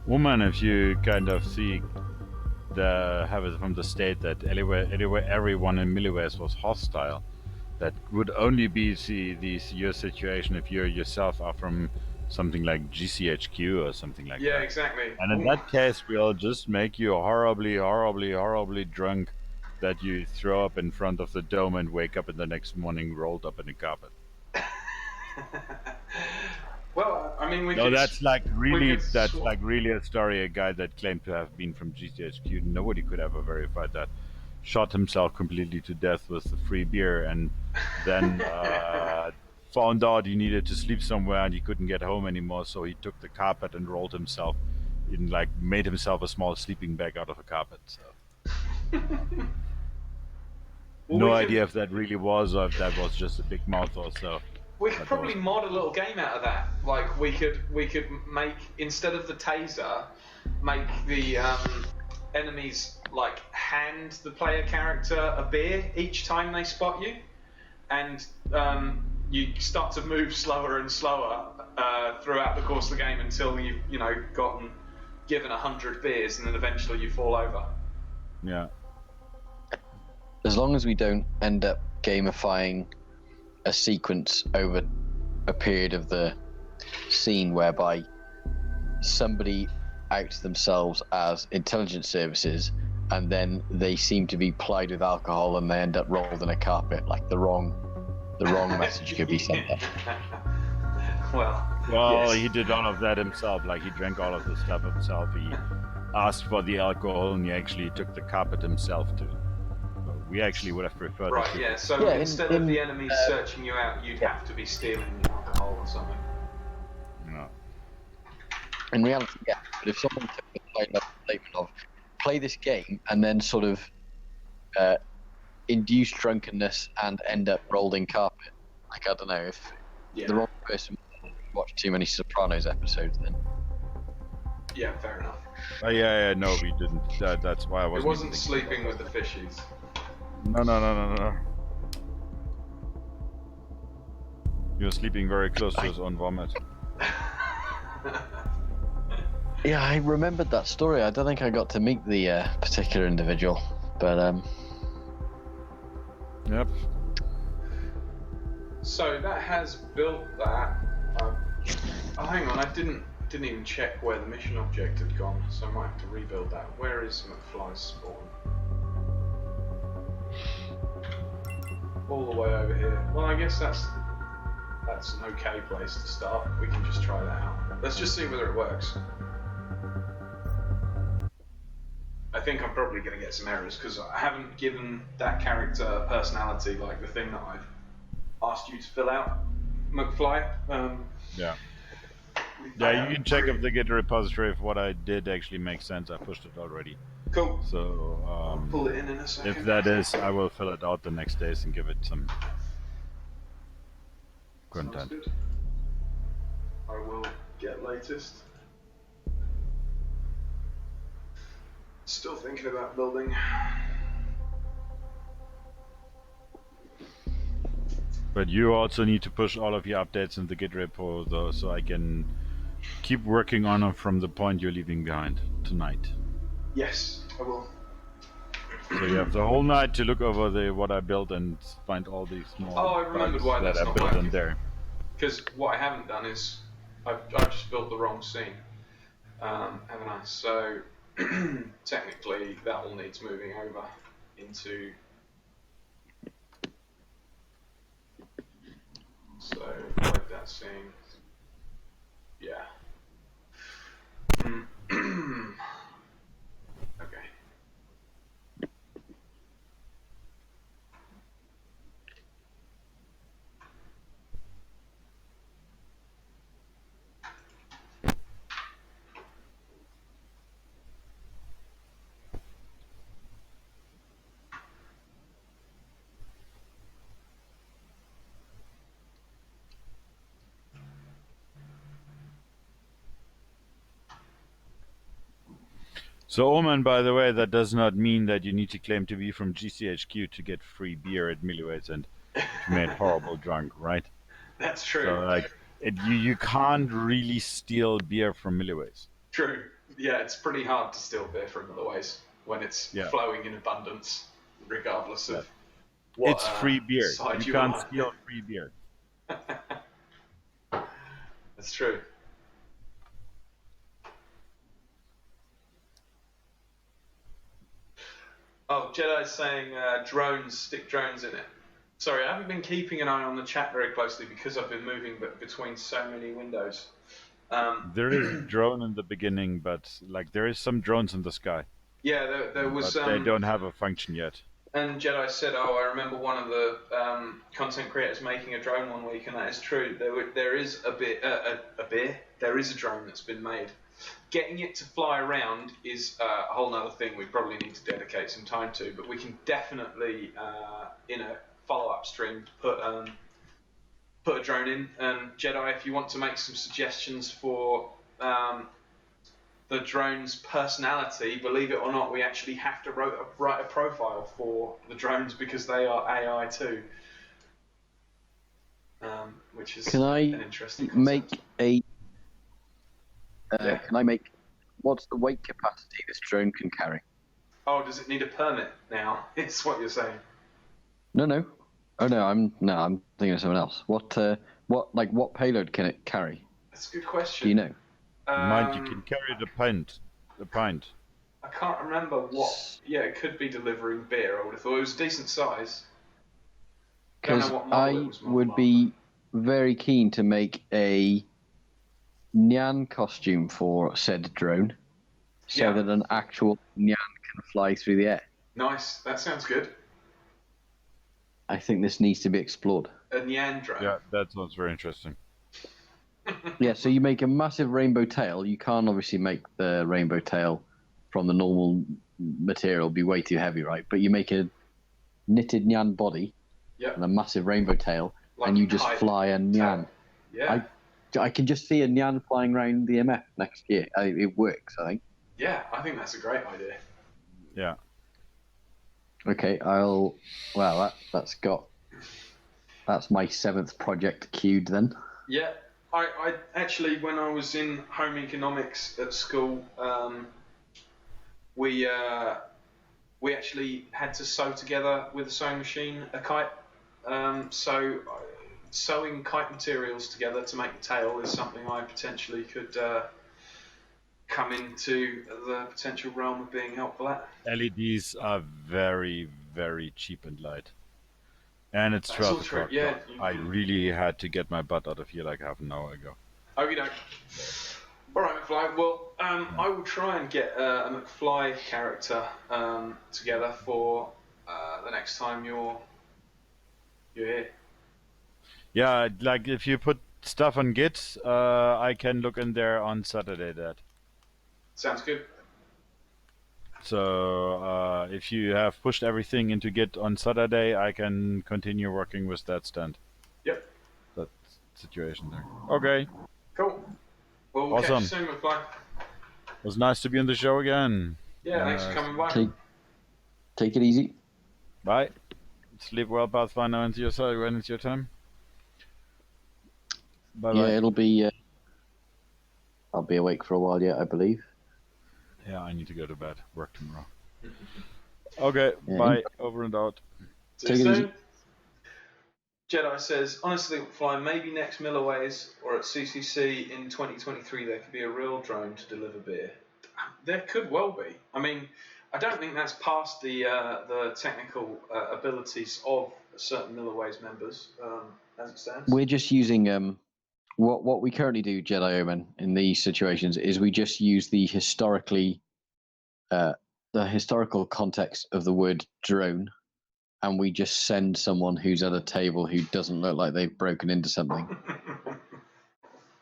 Woman, if you kind of see have it from the state that everyone in Milliways was hostile, that would only be your situation if you yourself are from something like GCHQ or something like that. Yeah, exactly. And in that case, we'll just make you horribly, horribly, horribly drunk that you throw up in front of the dome and wake up in the next morning rolled up in a carpet. Well, I mean, that's like really a story. A guy that claimed to have been from GCHQ, nobody could ever verify that. Shot himself completely to death with the free beer, and then found out he needed to sleep somewhere and he couldn't get home anymore. So he took the carpet and rolled himself in, made himself a small sleeping bag out of a carpet. So. Well, no idea if that really was or if that was just a big mouth or so. We could probably mod a little game out of that. Like we could make, instead of the taser, make the enemies hand the player character a beer each time they spot you, and you start to move slower and slower throughout the course of the game until you've gotten given 100 beers, and then eventually you fall over. Yeah. As long as we don't end up gamifying a sequence over a period of the scene whereby somebody outs themselves as intelligence services and then they seem to be plied with alcohol and they end up rolled in a carpet, the wrong message could be sent there. Well, yes. He did all of that himself. He drank all of the stuff himself. He asked for the alcohol and he actually took the carpet himself too. We actually would have preferred Right, that. yeah, so Yeah, instead of the enemies searching you out, you'd have to be stealing alcohol or something. No. In reality, yeah. But if someone took the high-level statement of play this game and then sort of induce drunkenness and end up rolled in carpet, like I don't know if Yeah. the wrong person watched too many Sopranos episodes, then Yeah, fair enough. Yeah, no, we didn't. That's why I It wasn't. wasn't even sleeping with the fishies. No. You're sleeping very close to his own vomit. yeah, I remembered that story. I don't think I got to meet the particular individual, but Yep. So that has built that. Oh, hang on, I didn't even check where the mission object had gone, so I might have to rebuild that. Where is McFly's spawn? All the way over here. Well, I guess that's an okay place to start. We can just try that out. Let's just see whether it works. I think I'm probably going to get some errors because I haven't given that character a personality like the thing that I've asked you to fill out, McFly. Yeah. Yeah, you can check if the Git repository if what I did actually makes sense. I pushed it already. Cool. So I'll pull it in a second. if that is, I will fill it out the next days and give it some content. Sounds good. I will get latest. Still thinking about building. But you also need to push all of your updates in the Git repo, though, so I can keep working on them from the point you're leaving behind tonight. Yes, I will. So you have the whole night to look over what I built and find all these small I remembered bugs why that that's I not built in working. there. Because what I haven't done is I've just built the wrong scene, haven't I? So technically that all needs moving over into. So like that scene. Yeah. Okay. So Omen, by the way, that does not mean that you need to claim to be from GCHQ to get free beer at Milliways and made horrible drunk, right? That's true. So like, you can't really steal beer from Milliways. True. Yeah, it's pretty hard to steal beer from other ways when it's flowing in abundance, regardless of what. It's free beer. Side You can't steal free beer. That's true. Oh, Jedi's saying drones, stick drones in it. Sorry, I haven't been keeping an eye on the chat very closely because I've been moving between so many windows. There is a drone in the beginning, but like there is some drones in the sky. Yeah, there was. But they don't have a function yet. And Jedi said, "Oh, I remember one of the content creators making a drone one week, and that is true. There is there is a drone that's been made. Getting it to fly around is a whole nother thing we probably need to dedicate some time to, but we can definitely, in a follow-up stream, put a drone in. And Jedi, if you want to make some suggestions for the drone's personality, believe it or not, we actually have to write a profile for the drones because they are AI too. Which is an interesting concept. Can I make? What's the weight capacity this drone can carry? Oh, does it need a permit now? It's what you're saying. No. Oh no, I'm thinking of someone else. What payload can it carry? That's a good question. Do you know? Mind you can carry the pint. I can't remember what. Yeah, it could be delivering beer. I would have thought it was a decent size. Because I would be very keen to make a Nyan costume for said drone, so that an actual Nyan can fly through the air. Nice. That sounds good. I think this needs to be explored. A Nyan drone. Yeah, that sounds very interesting. Yeah, so you make a massive rainbow tail. You can't obviously make the rainbow tail from the normal material, be way too heavy, right? But you make a knitted Nyan body Yep. and a massive rainbow tail, Like and you a just kite fly a Nyan. tail. Yeah. I can just see a Nyan flying around the MF next year. It works, I think. Yeah, I think that's a great idea. Yeah. Okay, Well, that's my 7th project queued then. Yeah, I actually, when I was in home economics at school, we actually had to sew together with a sewing machine a kite. So sewing kite materials together to make the tail is something I potentially could come into the potential realm of being helpful at. LEDs are very, very cheap and light. And it's That's all 12 true. o'clock. Yeah. I really had to get my butt out of here like half an hour ago. Okie doke. Alright, McFly. Well, I will try and get a McFly character together for the next time you're here. Yeah, like if you put stuff on Git, I can look in there on Saturday that. Sounds good. So if you have pushed everything into Git on Saturday, I can continue working with that stand. Yep. That situation there. Okay. Cool. Well, we'll catch Awesome. you soon, McFly. It was nice to be on the show again. Yeah, thanks for coming by. Take it easy. Bye. Sleep well, Pathfinder, when it's your time. Bye bye. Yeah, it'll be. I'll be awake for a while yet, I believe. Yeah, I need to go to bed. Work tomorrow. Okay, Yeah. bye. Over and out. See you Take it soon. easy. Jedi says, honestly, McFly, maybe next Milliways or at CCC in 2023 there could be a real drone to deliver beer. There could well be. I mean, I don't think that's past the technical abilities of certain Milliways members as it stands. We're just using what we currently do, Jedi Omen, in these situations is we just use the historical context of the word drone, and we just send someone who's at a table who doesn't look like they've broken into something,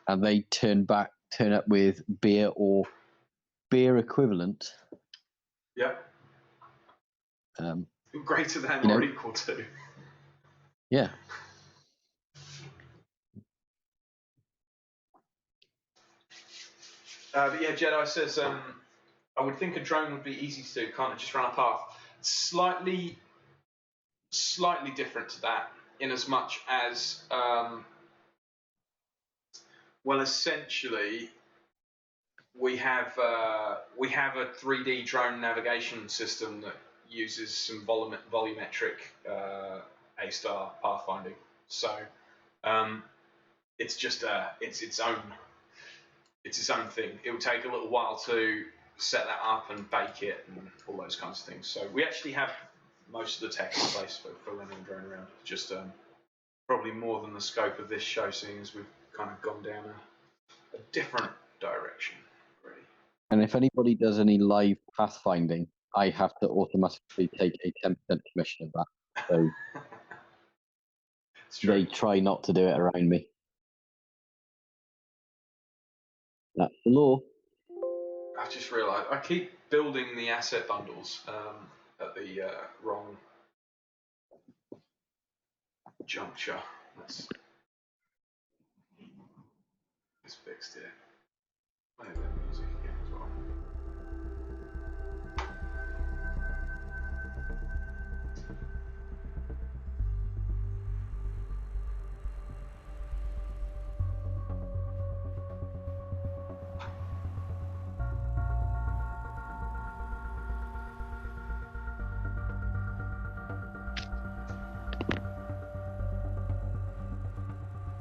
and they turn up with beer or beer equivalent. Yep. Greater than or equal to. Yeah. But yeah, Jedi says, I would think a drone would be easy to do, can't it just run a path? Slightly different to that, in as much as, well, essentially, we have a 3D drone navigation system that uses some volumetric A-star pathfinding. So it's just it's its own thing. It will take a little while to set that up and bake it and all those kinds of things. So we actually have most of the tech in place for running a drone around. Just probably more than the scope of this show, seeing as we've kind of gone down a different direction. And if anybody does any live pathfinding, I have to automatically take a 10% commission of that. So they try not to do it around me. That's the law. I just realised I keep building the asset bundles at the wrong juncture. Let's fix it. I think the music again as well.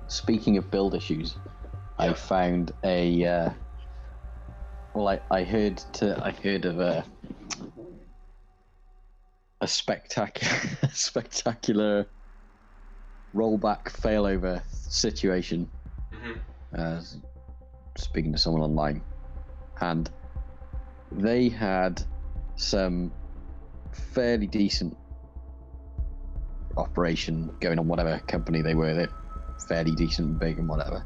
Speaking of build issues, I found a. I heard of a spectacular rollback failover situation. Speaking to someone online, and they had some fairly decent operation going on, whatever company they were. They're fairly decent and big and whatever.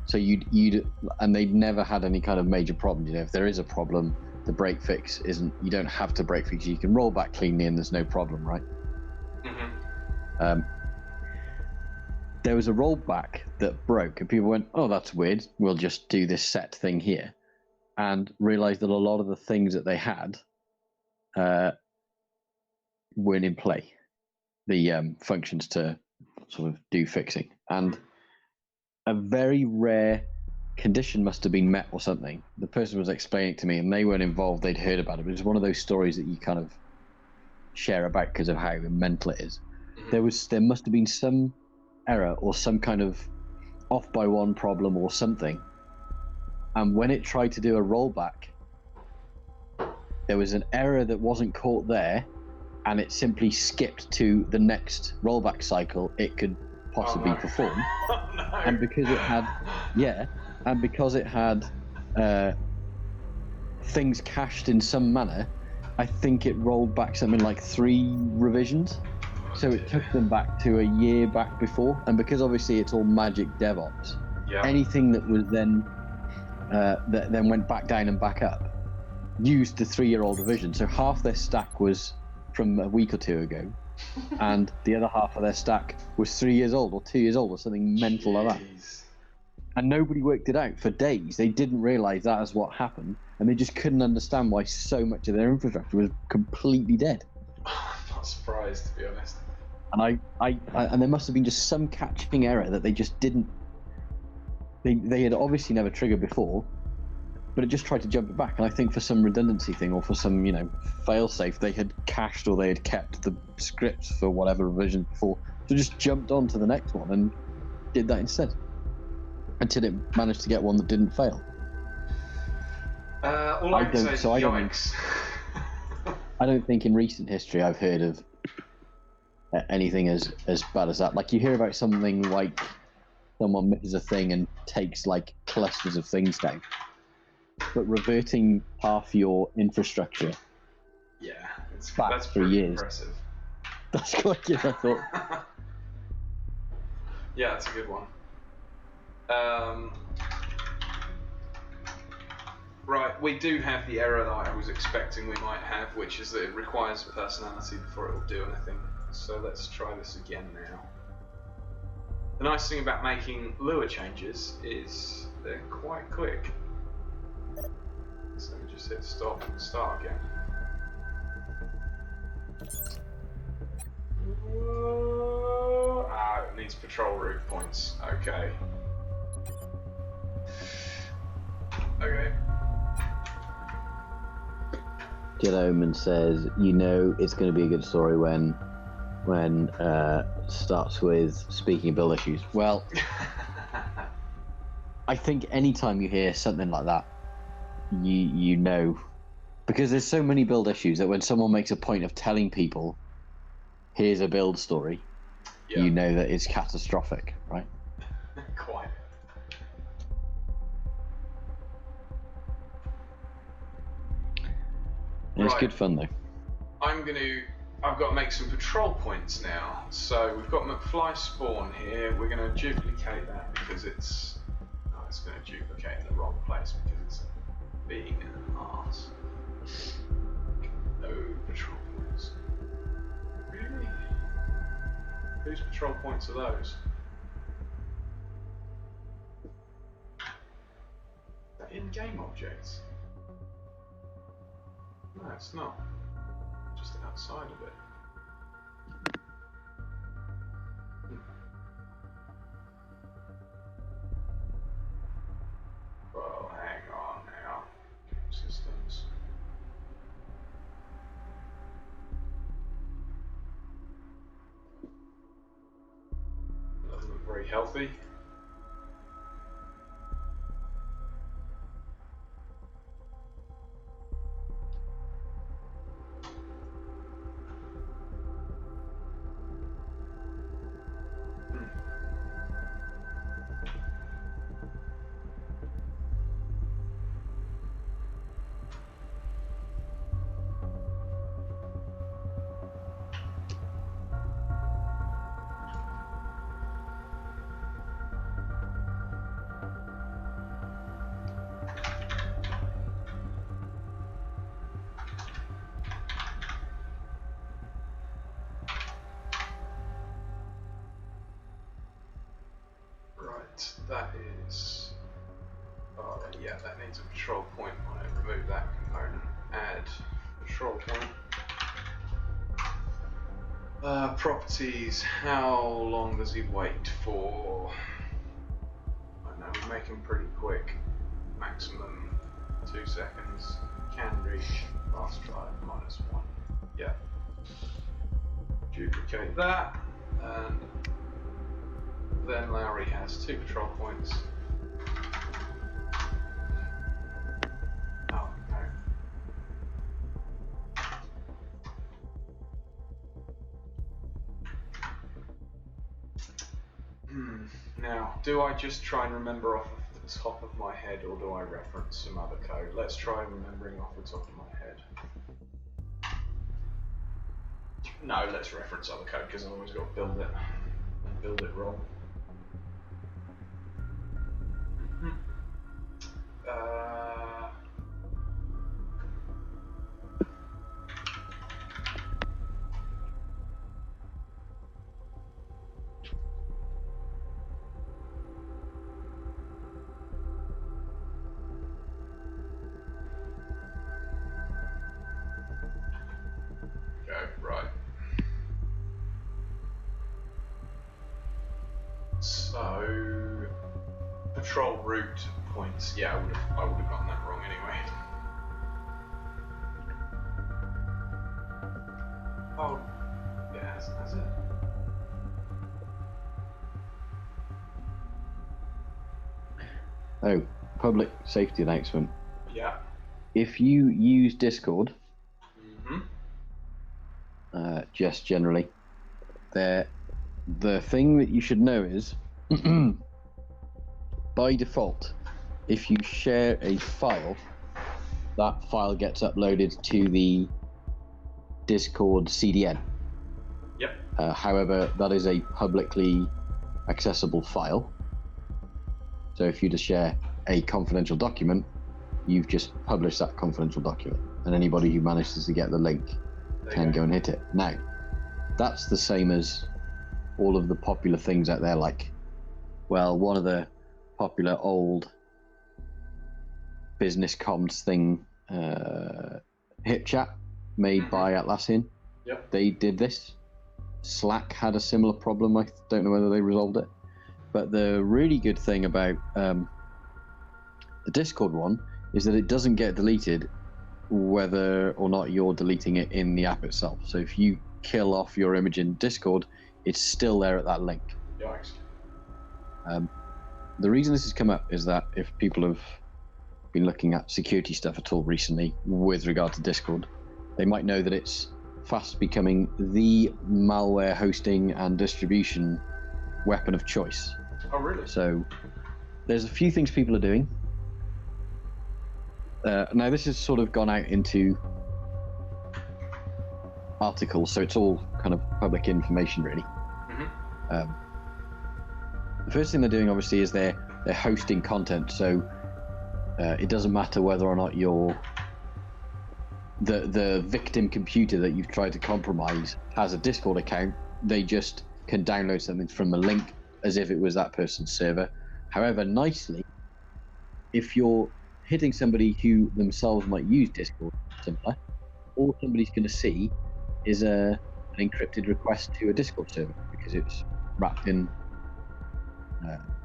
So and they'd never had any kind of major problems. You know, if there is a problem, the break fix isn't. You don't have to break fix. You can roll back cleanly, and there's no problem, right? Mm-hmm. There was a rollback that broke, and people went, "Oh, that's weird. We'll just do this set thing here," and realized that a lot of the things that they had weren't in play. The functions to sort of do fixing, and a very rare condition must have been met or something. The person was explaining it to me, and they weren't involved. They'd heard about it, but it's one of those stories that you kind of share about because of how mental it is. Mm-hmm. There must have been some error or some kind of off by one problem or something, and when it tried to do a rollback, there was an error that wasn't caught there, and it simply skipped to the next rollback cycle it could possibly perform. Oh, no. And because it had things cached in some manner, I think it rolled back something like 3 revisions. So it took them back to a year back before. And because obviously it's all magic DevOps, anything that was then that then went back down and back up used the 3-year-old revision. So half their stack was from a week or 2 ago, and the other half of their stack was 3 years old or 2 years old or something mental like that. And nobody worked it out for days. They didn't realize that is what happened, and they just couldn't understand why so much of their infrastructure was completely dead. I'm not surprised, to be honest. And and there must have been just some catching error that they just didn't. They had obviously never triggered before, but it just tried to jump it back. And I think for some redundancy thing or for some, fail-safe, they had cached or they had kept the scripts for whatever revision before. So just jumped on to the next one and did that instead. Until it managed to get one that didn't fail. All I can say is yikes. I don't think in recent history I've heard of anything as bad as that. Like, you hear about something like someone misses a thing and takes like clusters of things down. But reverting half your infrastructure that's pretty years. impressive. That's quite good, I thought. Yeah, that's a good one. Right, we do have the error that I was expecting we might have, which is that it requires personality before it will do anything. So let's try this again now. The nice thing about making Lua changes is they're quite quick. So we just hit stop and start again. It needs patrol route points. Okay. Jed Omen says, it's going to be a good story when starts with speaking of build issues. Well, I think anytime you hear something like that, you know, because there's so many build issues that when someone makes a point of telling people, here's a build story, you know that it's catastrophic, right? Quite. It's good fun though. I've got to make some patrol points now. So we've got McFly spawn here. We're going to duplicate that because it's going to duplicate in the wrong place because it's being an arse. No patrol points. Really? Whose patrol points are those? Are they in-game objects? No, it's not. Just outside of it. Well, hang on now. Systems. Doesn't look very healthy. that is... yeah, that needs a control point on it. Remove that component. Add control point. Properties. How long does he wait for? I know, we make him pretty quick. Maximum 2 seconds. Can reach. Last drive -1. Yeah. Duplicate that. And then Lowry has 2 control points. Oh, no. Now, do I just try and remember off of the top of my head, or do I reference some other code? Let's try remembering off the top of my head. No, let's reference other code, because I've always got to build it, and build it wrong. Right. So, patrol route points. Yeah, I would have gotten that wrong anyway. Oh, yeah, that's it. Oh, public safety announcement. Yeah. If you use Discord, just generally, the thing that you should know is, by default, if you share a file, that file gets uploaded to the Discord CDN. Yep. However, that is a publicly accessible file. So if you just share a confidential document, you've just published that confidential document, and anybody who manages to get the link can go and hit it. Now, that's the same as all of the popular things out there, like, well, one of the popular old business comms thing, HipChat, made by Atlassian. Yep. They did this. Slack had a similar problem. I don't know whether they resolved it. But the really good thing about the Discord one is that it doesn't get deleted whether or not you're deleting it in the app itself. So if you kill off your image in Discord, it's still there at that link. Yikes. The reason this has come up is that if people have been looking at security stuff at all recently with regard to Discord, they might know that it's fast becoming the malware hosting and distribution weapon of choice. Oh, really? So there's a few things people are doing. Now this has sort of gone out into articles, so it's all kind of public information, really. The first thing they're doing, obviously, is they're hosting content. So it doesn't matter whether or not you're the victim computer that you've tried to compromise has a Discord account. They just can download something from the link as if it was that person's server. However, nicely, if you're hitting somebody who themselves might use Discord, similar, all somebody's going to see is an encrypted request to a Discord server, because it's wrapped in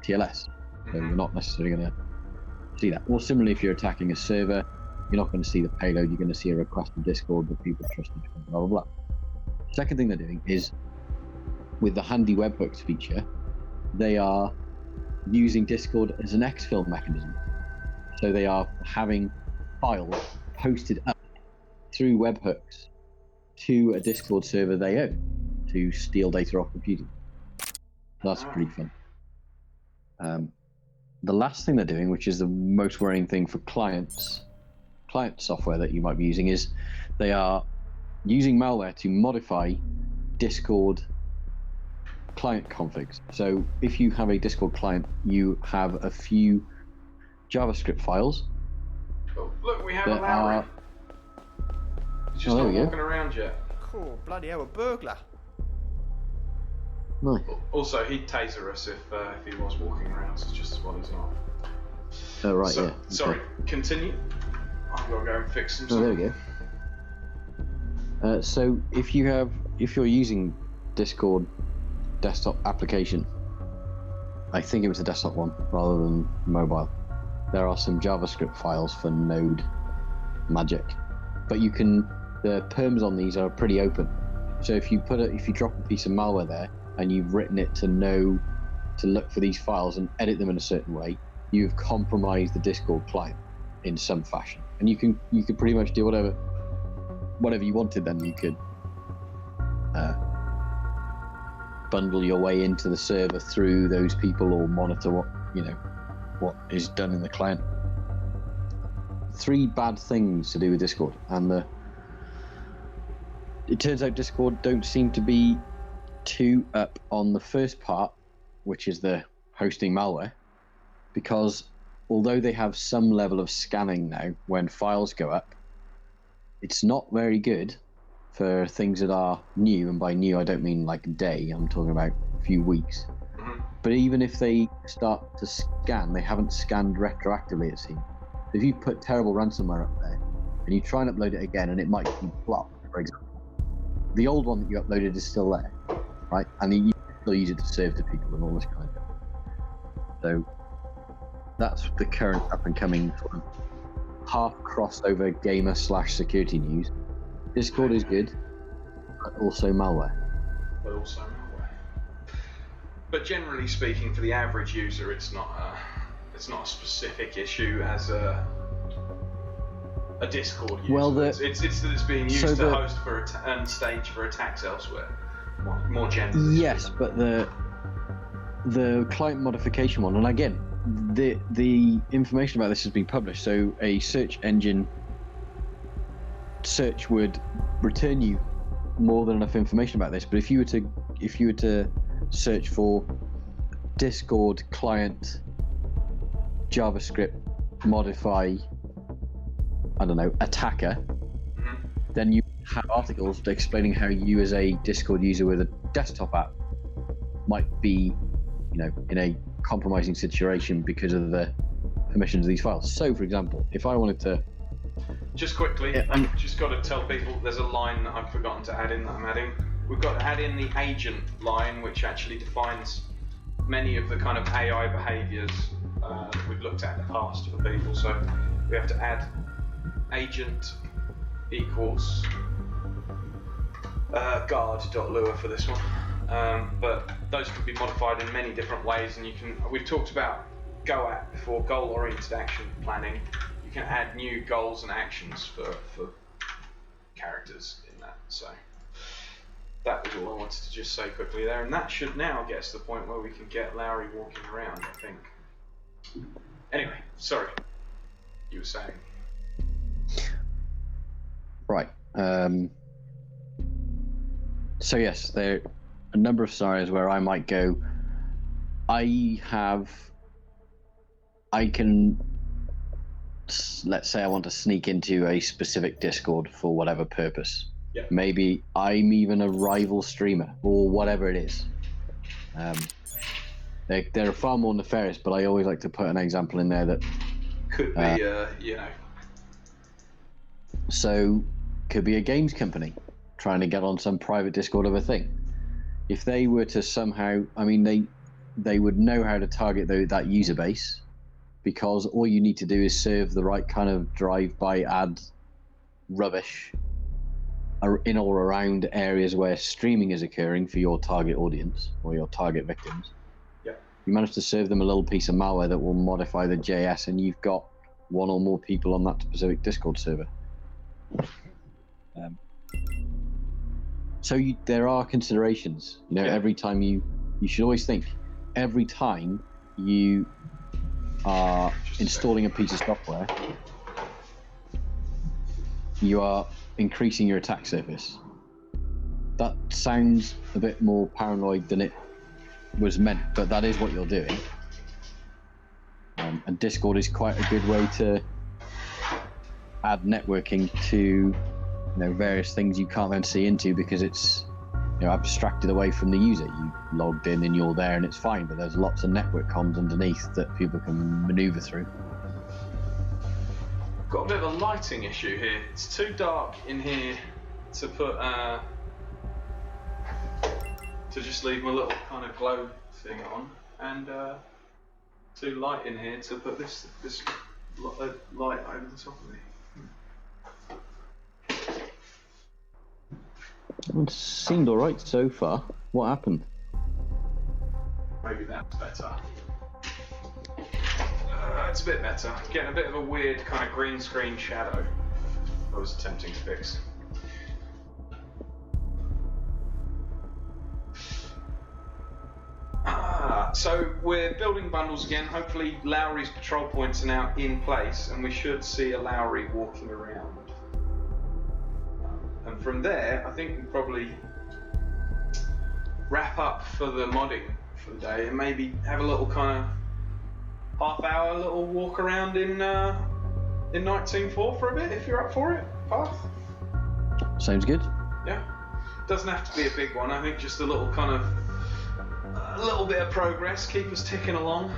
TLS. So you're not necessarily going to see that. Or similarly, if you're attacking a server, you're not going to see the payload. You're going to see a request from Discord that people trust, blah, blah, blah. Second thing they're doing is, with the handy webhooks feature, they are using Discord as an exfil mechanism. So they are having files posted up through webhooks to a Discord server they own to steal data off computers. That's pretty fun. The last thing they're doing, which is the most worrying thing for client software that you might be using, is they are using malware to modify Discord client configs. So if you have a Discord client, you have a few JavaScript files. Oh, look, we have a Lowry. He's just not walking around yet. Cool, bloody hell, a burglar. Nice. Also, he'd taser us if he was walking around, so just as well he's not. Oh, right, So, yeah. Sorry, continue. I've got to go and fix some Oh, stuff. there we go. So if you're using Discord desktop application, I think it was the desktop one rather than mobile, there are some JavaScript files for Node Magic, but the perms on these are pretty open. So if you drop a piece of malware there and you've written it to look for these files and edit them in a certain way, you've compromised the Discord client in some fashion, and you could pretty much do whatever you wanted. Then you could bundle your way into the server through those people, or monitor what is done in the client. 3 bad things to do with Discord, and it turns out Discord don't seem to be too up on the first part, which is the hosting malware, because although they have some level of scanning now when files go up, it's not very good for things that are new, and by new I don't mean like a day, I'm talking about a few weeks. Mm-hmm. But even if they start to scan, they haven't scanned retroactively, it seems. So if you put terrible ransomware up there and you try and upload it again and it might be blocked, for example, the old one that you uploaded is still there, right? And you still use it to serve to people and all this kind of stuff. So that's the current up and coming sort of half crossover gamer / security news. Discord is good, but also malware. But generally speaking, for the average user, it's not a specific issue as a Discord user. Well, it's that it's being used to host and stage for attacks elsewhere. More generally. Yes, but the client modification one, and again, the information about this has been published. So a search engine search would return you more than enough information about this. But if you were to search for Discord client JavaScript modify, I don't know, attacker, then you have articles explaining how you as a Discord user with a desktop app might be, in a compromising situation because of the permissions of these files. So, for example, if I wanted to... Just quickly, I've just got to tell people there's a line that I've forgotten to add in that I'm adding. We've got to add in the agent line, which actually defines many of the kind of AI behaviours that we've looked at in the past for people. So we have to add agent equals guard.lua for this one. But those can be modified in many different ways, and we've talked about GOAP before, goal-oriented action planning. You can add new goals and actions for characters in that. So that was all I wanted to just say quickly there, and that should now get us to the point where we can get Lowry walking around, I think. Anyway, sorry, you were saying. Right. So yes, there are a number of scenarios where I might go, let's say I want to sneak into a specific Discord for whatever purpose. Yeah. Maybe I'm even a rival streamer or whatever it is. They're far more nefarious, but I always like to put an example in there that could be, So, could be a games company trying to get on some private Discord of a thing. If they were to somehow, they would know how to target that user base, because all you need to do is serve the right kind of drive-by ad rubbish in or around areas where streaming is occurring for your target audience or your target victims. Yeah. You manage to serve them a little piece of malware that will modify the JS, and you've got one or more people on that specific Discord server. So there are considerations. Every time you should always think, every time you are installing a piece of software, you are increasing your attack surface. That sounds a bit more paranoid than it was meant, but that is what you're doing. And Discord is quite a good way to add networking to various things you can't then see into, because it's abstracted away from the user. You logged in and you're there and it's fine, but there's lots of network comms underneath that people can maneuver through. Got a bit of a lighting issue here. It's too dark in here to put to just leave my little kind of glow thing on, and too light in here to put this light over the top of me. It seemed alright so far. What happened? Maybe that's better. It's a bit better. Getting a bit of a weird kind of green screen shadow I was attempting to fix. So we're building bundles again. Hopefully Lowry's patrol points are now in place and we should see a Lowry walking around. And from there, I think we'll probably wrap up for the modding for the day and maybe have a little kind of half-hour little walk around in Nite Team 4 for a bit, if you're up for it, Path. Sounds good. Yeah. Doesn't have to be a big one. I think just a little kind of a little bit of progress, keep us ticking along.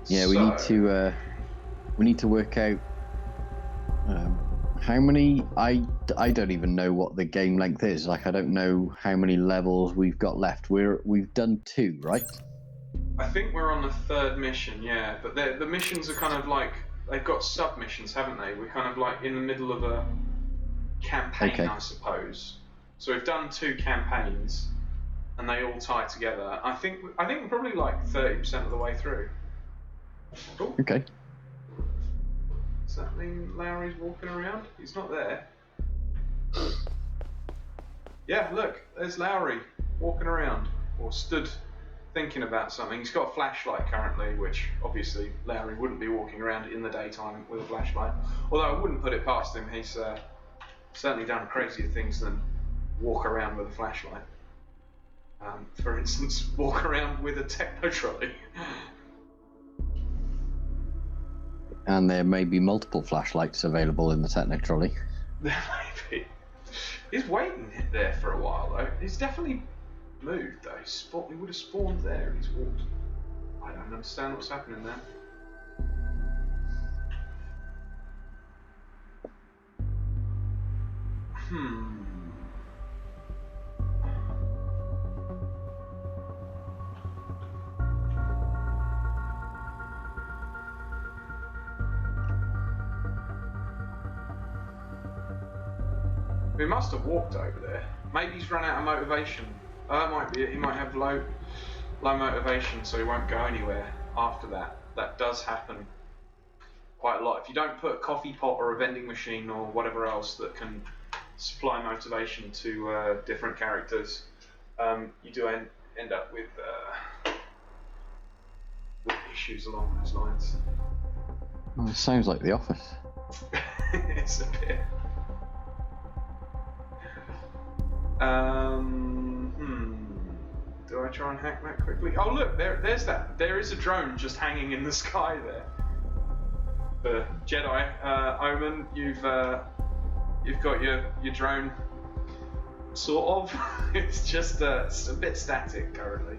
Yeah, we need to work out how many. I don't even know what the game length is. Like, I don't know how many levels we've got left. We've done 2, right? I think we're on the 3rd mission, yeah. But the missions are kind of like, they've got sub-missions, haven't they? We're kind of like in the middle of a campaign, okay. I suppose. So we've done 2 campaigns, and they all tie together. I think we're probably like 30% of the way through. Cool. Okay. Does that mean Lowry's walking around? He's not there. Yeah, look, there's Lowry walking around, or stood thinking about something. He's got a flashlight currently, which obviously Lowry wouldn't be walking around in the daytime with a flashlight. Although I wouldn't put it past him. He's certainly done crazier things than walk around with a flashlight. For instance, walk around with a techno trolley. And there may be multiple flashlights available in the techno trolley. There may be. He's waiting there for a while though. He's definitely moved though. He would have spawned there and he's walked. I don't understand what's happening there. He must have walked over there. Maybe he's run out of motivation. It might be. He might have low motivation, so he won't go anywhere after that. That does happen quite a lot. If you don't put a coffee pot or a vending machine or whatever else that can supply motivation to different characters, you do end up with issues along those lines. Well, it sounds like The Office. It's a bit. Do I try and hack that quickly? Oh look, there's that. There is a drone just hanging in the sky there. The Jedi Omen, you've got your drone sort of. It's just it's a bit static currently.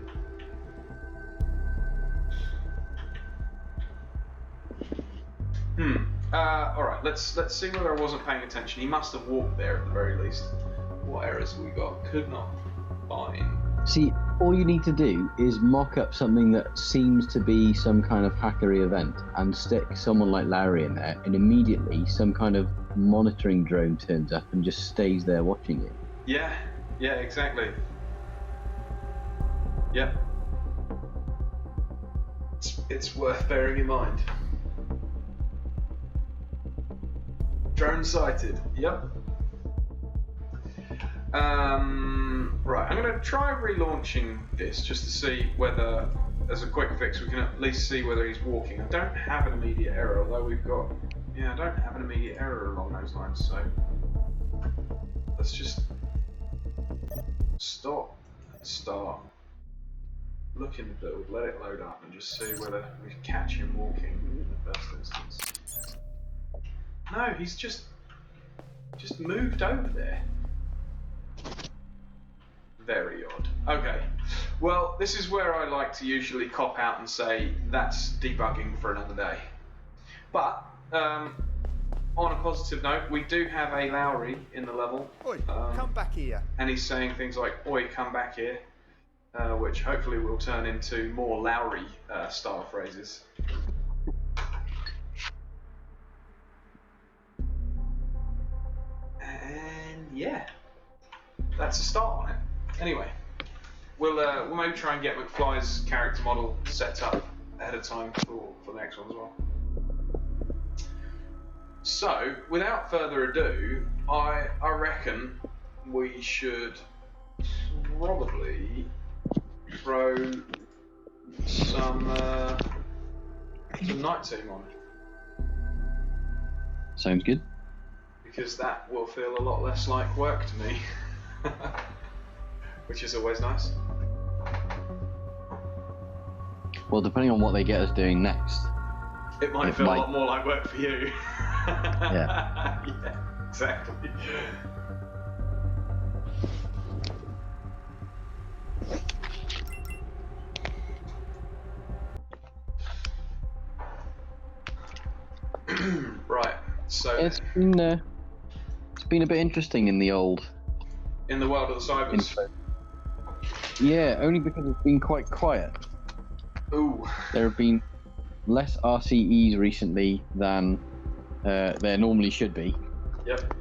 All right, let's see whether I wasn't paying attention. He must have walked there at the very least. What errors have we got? Could not find. See, all you need to do is mock up something that seems to be some kind of hackery event and stick someone like Larry in there, and immediately some kind of monitoring drone turns up and just stays there watching it. Yeah, exactly. Yeah. It's worth bearing in mind. Drone sighted. Yep. Right, I'm going to try relaunching this just to see whether, as a quick fix, we can at least see whether he's walking. I don't have an immediate error, although we've got... Yeah, I don't have an immediate error along those lines, so... Let's just... stop, start, look in the build, let it load up, and just see whether we can catch him walking in the first instance. No, he's just just moved over there. Very odd. Okay. Well, this is where I like to usually cop out and say that's debugging for another day. But on a positive note, we do have a Lowry in the level. Oi, come back here. And he's saying things like, "Oi, come back here," which hopefully will turn into more Lowry style phrases. And yeah, that's a start on it. Anyway, we'll maybe try and get McFly's character model set up ahead of time for the next one as well. So, without further ado, I reckon we should probably throw some Nite Team on. Sounds good. Because that will feel a lot less like work to me. Which is always nice. Well, depending on what they get us doing next. It might feel a lot more like work for you. Yeah. Yeah, exactly. Right, so It's been a bit interesting in the old in the world of the cybers. info. Yeah, only because it's been quite quiet. Ooh. There have been less RCEs recently than there normally should be. Yep.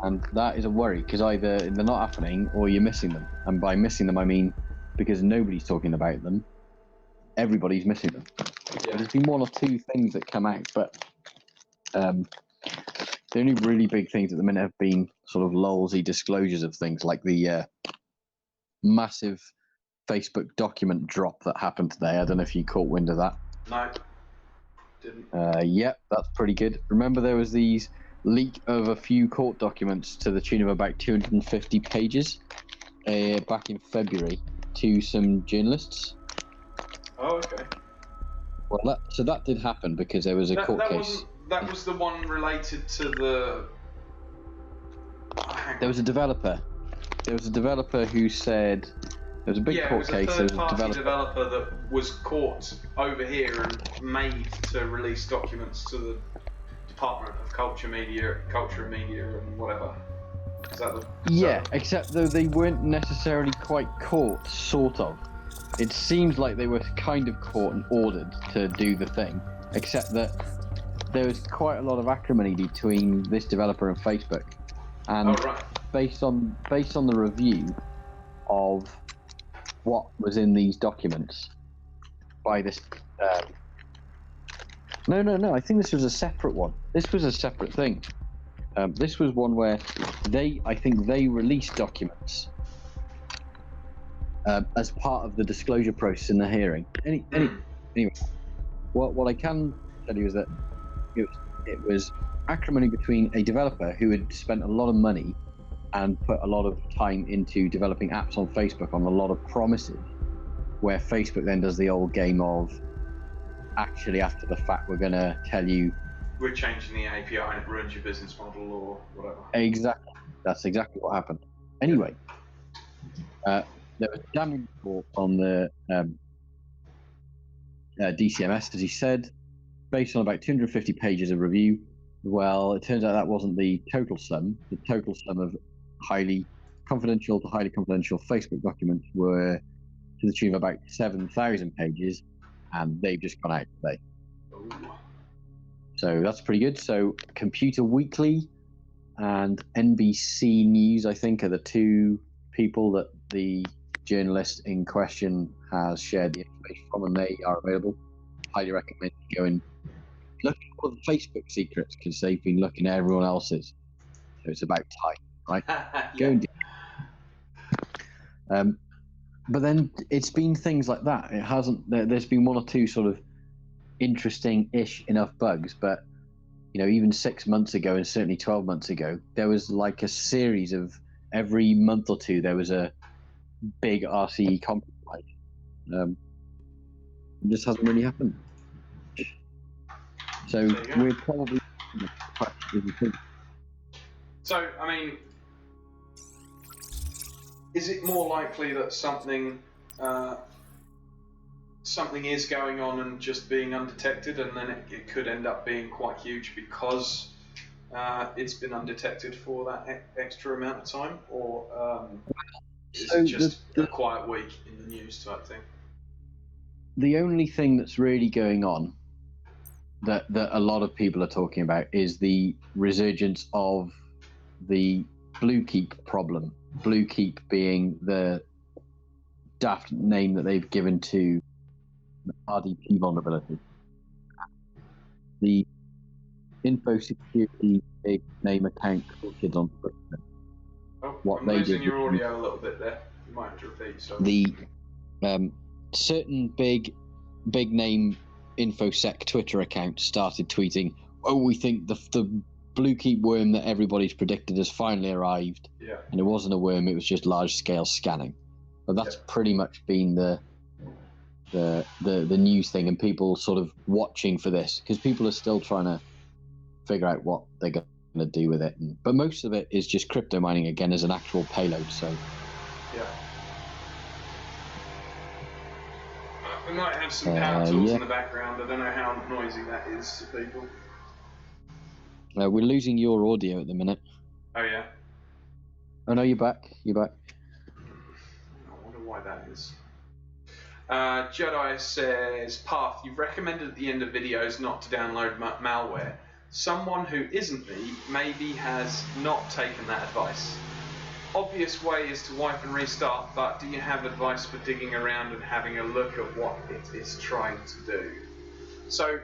And that is a worry, because either they're not happening or you're missing them. And by missing them, I mean because nobody's talking about them, everybody's missing them. Yeah. There's been one or two things that come out, but the only really big things at the minute have been sort of lulzy disclosures of things like the massive Facebook document drop that happened today. I don't know if you caught wind of that. No. Didn't. Yep, that's pretty good. Remember there was these leak of a few court documents to the tune of about 250 pages back in February to some journalists. Oh, okay. Well, that did happen because there was a court case. That was the one related to the... There was a developer. There was a developer who said there was a big court case. There was a third-party developer that was caught over here and made to release documents to the Department of Culture and Media, and whatever. Is that the... Yeah, except though they weren't necessarily quite caught, sort of. It seems like they were kind of caught and ordered to do the thing, except that there was quite a lot of acrimony between this developer and Facebook, and based on the review of what was in these documents by this. No. I think this was a separate one. This was a separate thing. This was one where I think they released documents as part of the disclosure process in the hearing. Anyway, what I can tell you is that it was acrimony between a developer who had spent a lot of money and put a lot of time into developing apps on Facebook on a lot of promises, where Facebook then does the old game of, actually after the fact we're going to tell you we're changing the API and it ruins your business model or whatever. Exactly. That's exactly what happened. Anyway, there was a damning report on the DCMS, as he said, based on about 250 pages of review. Well, it turns out that wasn't the total sum. The total sum of highly confidential to highly confidential Facebook documents were to the tune of about 7,000 pages, and they've just gone out today. Ooh. So that's pretty good. So Computer Weekly and NBC News, I think, are the two people that the journalist in question has shared the information from, and they are available. Highly recommend you go and look at all the Facebook secrets, because they've been looking at everyone else's. So it's about time, right? Yeah. Go and do it. But then it's been things like that. It hasn't. There's been one or two sort of interesting-ish enough bugs, but even 6 months ago and certainly 12 months ago, there was like a series of every month or two there was a big RCE compromise. It just hasn't really happened. So we're probably So, I mean, is it more likely that something is going on and just being undetected, and then it could end up being quite huge because it's been undetected for that extra amount of time, or is it just a quiet week in the news type thing? The only thing that's really going on that a lot of people are talking about is the resurgence of the Blue Keep problem. Blue Keep being the daft name that they've given to the RDP vulnerability. The info security big name account kids on Twitter. I'm losing your audio a little bit there. You might have to repeat. So the certain big name infosec Twitter account started tweeting, "Oh, we think the Blue Keep worm that everybody's predicted has finally arrived." Yeah. And it wasn't a worm; it was just large-scale scanning. But that's pretty much been the news thing, and people sort of watching for this because people are still trying to figure out what they're going to do with it. But most of it is just crypto mining again as an actual payload. So yeah. We might have some power tools in the background. I don't know how noisy that is to people. We're losing your audio at the minute. Oh yeah. Oh no, you're back. You're back. I wonder why that is. Jedi says, Path, you've recommended at the end of videos not to download malware. Someone who isn't me maybe has not taken that advice. Obvious way is to wipe and restart, but do you have advice for digging around and having a look at what it is trying to do? So,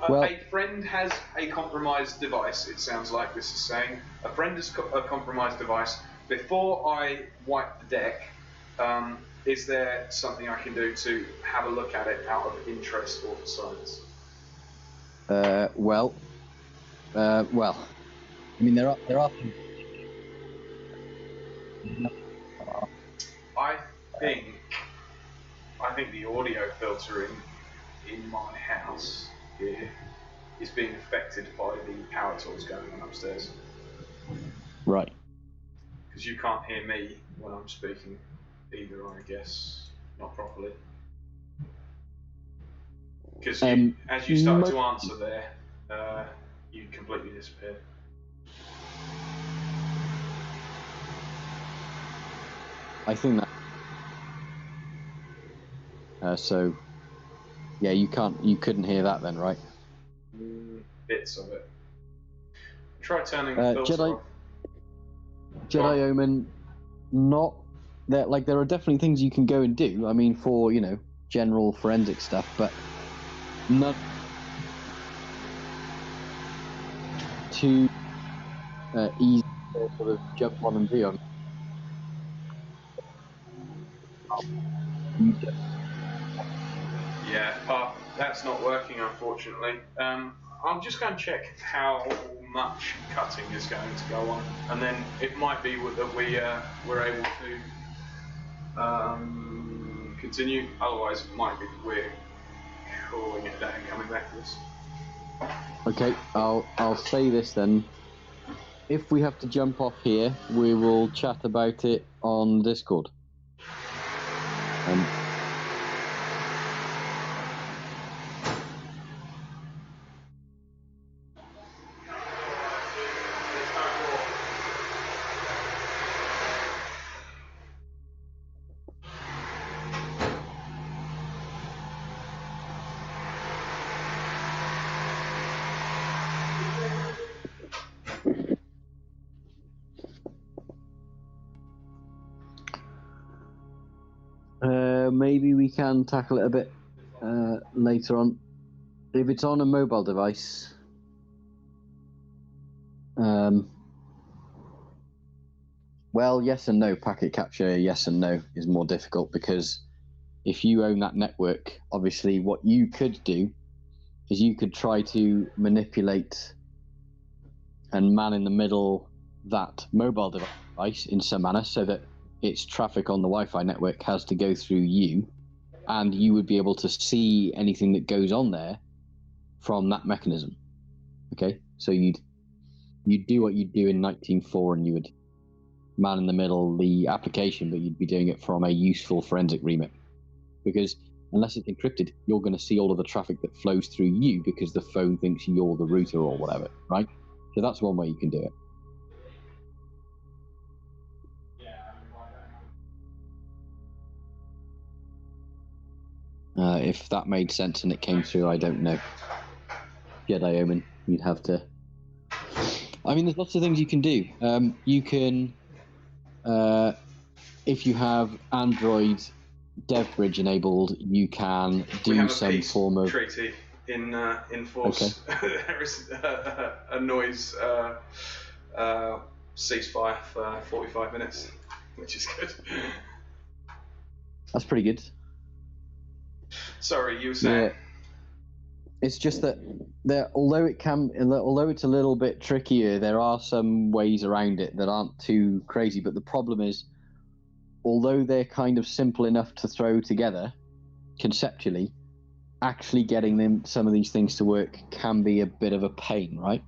a friend has a compromised device, it sounds like this is saying. A friend has a compromised device. Before I wipe the deck, is there something I can do to have a look at it out of interest or for science? Well, I mean, there are things. I think the audio filter in my house here is being affected by the power tools going on upstairs. Right. Because you can't hear me when I'm speaking either, I guess, not properly. Because as you started to answer there, you completely disappeared. I think that. So, yeah, you couldn't hear that then, right? Bits of it. Try turning the filter off. Jedi Omen, not that. Like, there are definitely things you can go and do. I mean, for general forensic stuff, but not too easy to sort of jump on and do. Yeah, that's not working, unfortunately. I'm just going to check how much cutting is going to go on, and then it might be that we're able to continue. Otherwise, it might be that we're calling it a day and coming back to this. Okay, I'll say this then. If we have to jump off here, we will chat about it on Discord. Maybe we can tackle it a bit later on. If it's on a mobile device, well, yes and no. Packet capture, yes and no, is more difficult because if you own that network, obviously what you could do is you could try to manipulate and man in the middle that mobile device in some manner so that its traffic on the Wi-Fi network has to go through you, and you would be able to see anything that goes on there from that mechanism. Okay, so you'd you'd do what you'd do in Nite Team 4, and you would man in the middle the application, but you'd be doing it from a useful forensic remit. Because unless it's encrypted, you're going to see all of the traffic that flows through you because the phone thinks you're the router or whatever, right? So that's one way you can do it. If that made sense and it came through, I don't know. Jedi Omen, you'd have to... I mean, there's lots of things you can do. You can, if you have Android DevBridge enabled, you can do some form of treaty in force. Okay. There is a noise ceasefire for 45 minutes, which is good. That's pretty good. Sorry, you were saying. Yeah. It's just that although it's a little bit trickier, there are some ways around it that aren't too crazy. But the problem is, although they're kind of simple enough to throw together conceptually, actually getting some of these things to work can be a bit of a pain, right?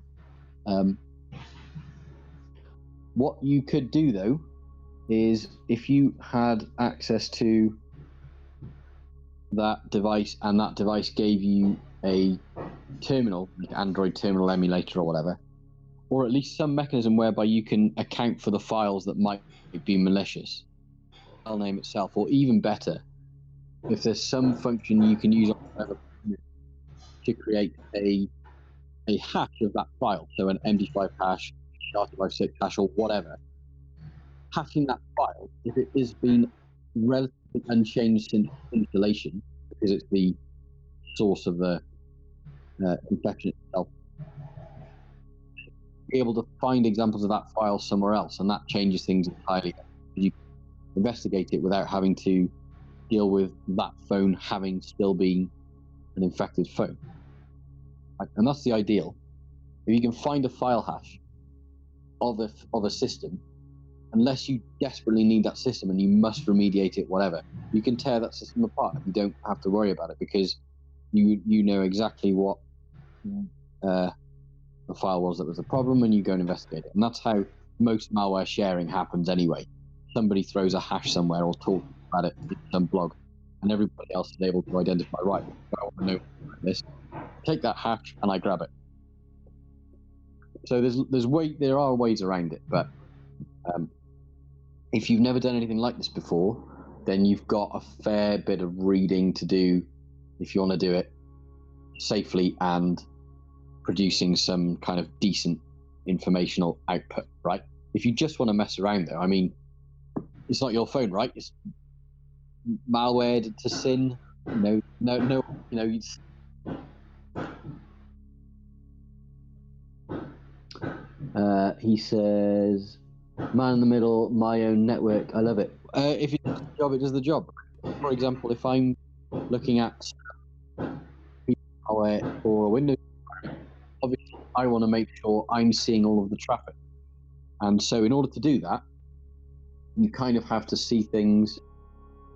What you could do though is, if you had access to that device and that device gave you a terminal, like Android terminal emulator or whatever, or at least some mechanism whereby you can account for the files that might be malicious, file name itself, or even better, if there's some function you can use to create a hash of that file, so an MD5 hash, SHA-256 hash, or whatever, hashing that file, if it has been relatively unchanged since installation, because it's the source of the infection itself, be able to find examples of that file somewhere else, and that changes things entirely. You investigate it without having to deal with that phone having still been an infected phone. And that's the ideal. If you can find a file hash of a system, unless you desperately need that system and you must remediate it, whatever, you can tear that system apart. You don't have to worry about it because you know exactly what the file was that was the problem, and you go and investigate it. And that's how most malware sharing happens anyway. Somebody throws a hash somewhere or talks about it in some blog, and everybody else is able to identify, right, I want to know this. Take that hash and I grab it. So there are ways around it, but if you've never done anything like this before, then you've got a fair bit of reading to do if you want to do it safely and producing some kind of decent informational output, right? If you just want to mess around, though, I mean, it's not your phone, right? It's malware to sin. No, he says, man in the middle, my own network. I love it. If it does the job, it does the job. For example, if I'm looking at malware for a Windows, obviously I want to make sure I'm seeing all of the traffic. And so in order to do that, you kind of have to see things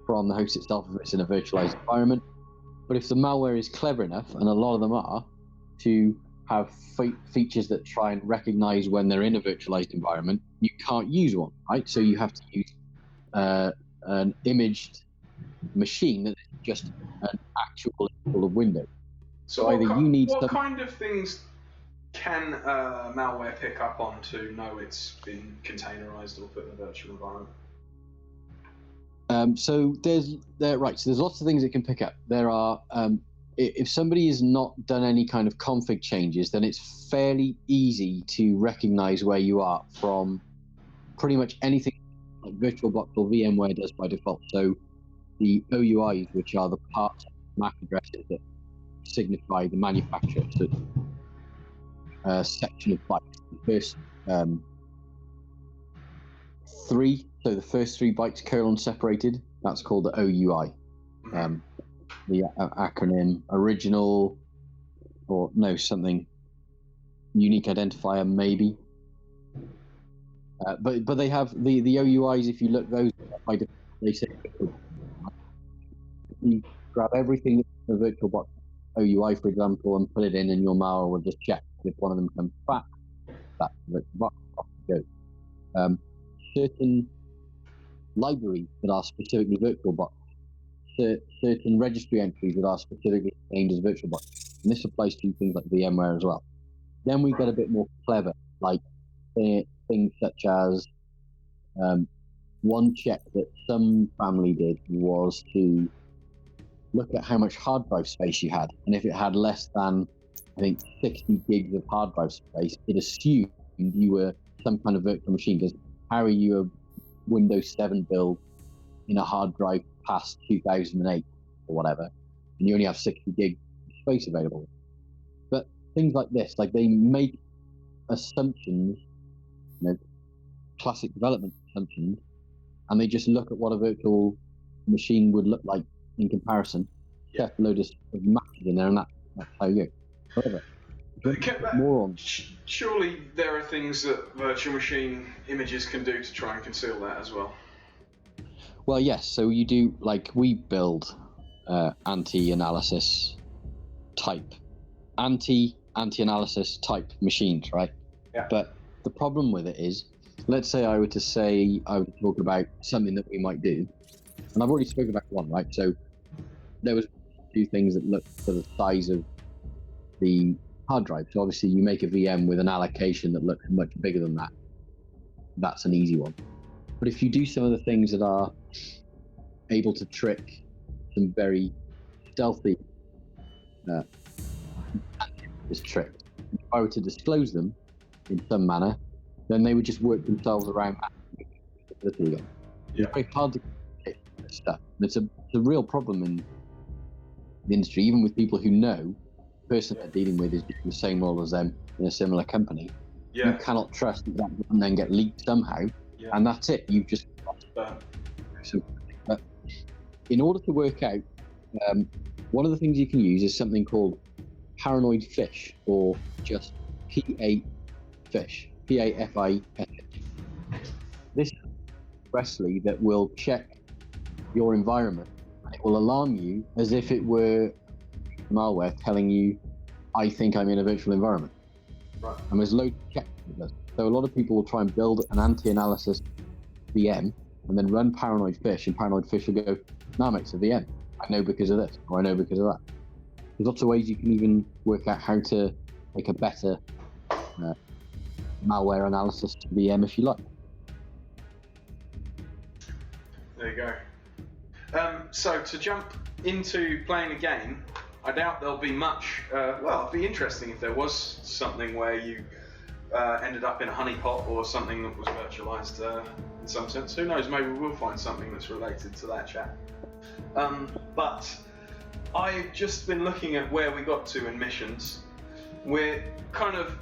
from the host itself if it's in a virtualized environment. But if the malware is clever enough, and a lot of them are, to have features that try and recognize when they're in a virtualized environment, you can't use one, right? So you have to use an imaged machine that is just an actual install of Windows. So either you need what kind of things can malware pick up on to know it's been containerized or put in a virtual environment? So there's lots of things it can pick up. There are if somebody has not done any kind of config changes, then it's fairly easy to recognize where you are from pretty much anything like VirtualBox or VMware does by default. So the OUIs, which are the parts of MAC addresses that signify the manufacturer, so section of bytes. The first the first three bytes colon separated, that's called the OUI. The acronym original, or no, something unique identifier maybe. But they have the OUIs. If you look those, they say you grab everything in the VirtualBox OUI, for example, and put it in, and your malware will just check. If one of them comes back, that virtual box off you go. Certain libraries that are specifically VirtualBox, certain registry entries that are specifically aimed as VirtualBox, and this applies to things like VMware as well. Then we get a bit more clever, like things such as one check that some family did was to look at how much hard drive space you had, and if it had less than, I think, 60 gigs of hard drive space, it assumed you were some kind of virtual machine, because how are you a Windows 7 build in a hard drive past 2008 or whatever, and you only have 60 gig space available? But things like this, like they make assumptions, classic development assumptions, and they just look at what a virtual machine would look like in comparison, set a load of matches in there, and that's how you go. However, more on. Surely there are things that virtual machine images can do to try and conceal that as well. Well, yes. So you do, like, we build anti-analysis type machines, right? Yeah. But the problem with it is, let's say I were to talk about something that we might do, and I've already spoken about one, right? So there was two things that looked for the size of the hard drive. So obviously you make a VM with an allocation that looks much bigger than that. That's an easy one. But if you do some of the things that are able to trick some very stealthy is tricked, if I were to disclose them in some manner, then they would just work themselves around that. Again. Yeah. It's very hard to get this stuff. And it's a real problem in the industry, even with people who know the person they're dealing with is doing the same role as them in a similar company. Yeah. You cannot trust that will then get leaked somehow, and that's it. You've just so, but in order to work out, one of the things you can use is something called paranoid fish, or just PAFISH. This expressly that will check your environment, and it will alarm you as if it were malware telling you, I think I'm in a virtual environment. Right. And there's loads of checks it does. So a lot of people will try and build an anti-analysis VM and then run paranoid fish, and paranoid fish will go, nah mate, it's a VM. I know because of this, or I know because of that. There's lots of ways you can even work out how to make a better malware analysis VM if you like. There you go. So to jump into playing a game, I doubt there'll be much. Well, it'd be interesting if there was something where you ended up in a honeypot or something that was virtualized in some sense. Who knows? Maybe we'll find something that's related to that chat. But I've just been looking at where we got to in missions. We're kind of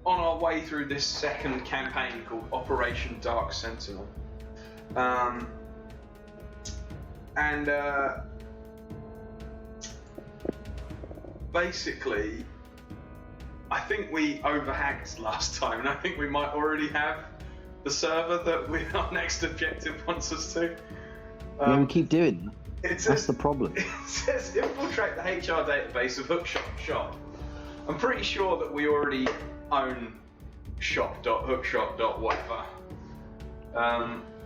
on our way through this second campaign called Operation Dark Sentinel. Basically, I think we overhacked last time, and I think we might already have the server that our next objective wants us to. We keep doing that. That's the problem. It says infiltrate the HR database of Hookshot Shop. I'm pretty sure that we already own shop.hookshot.whatever.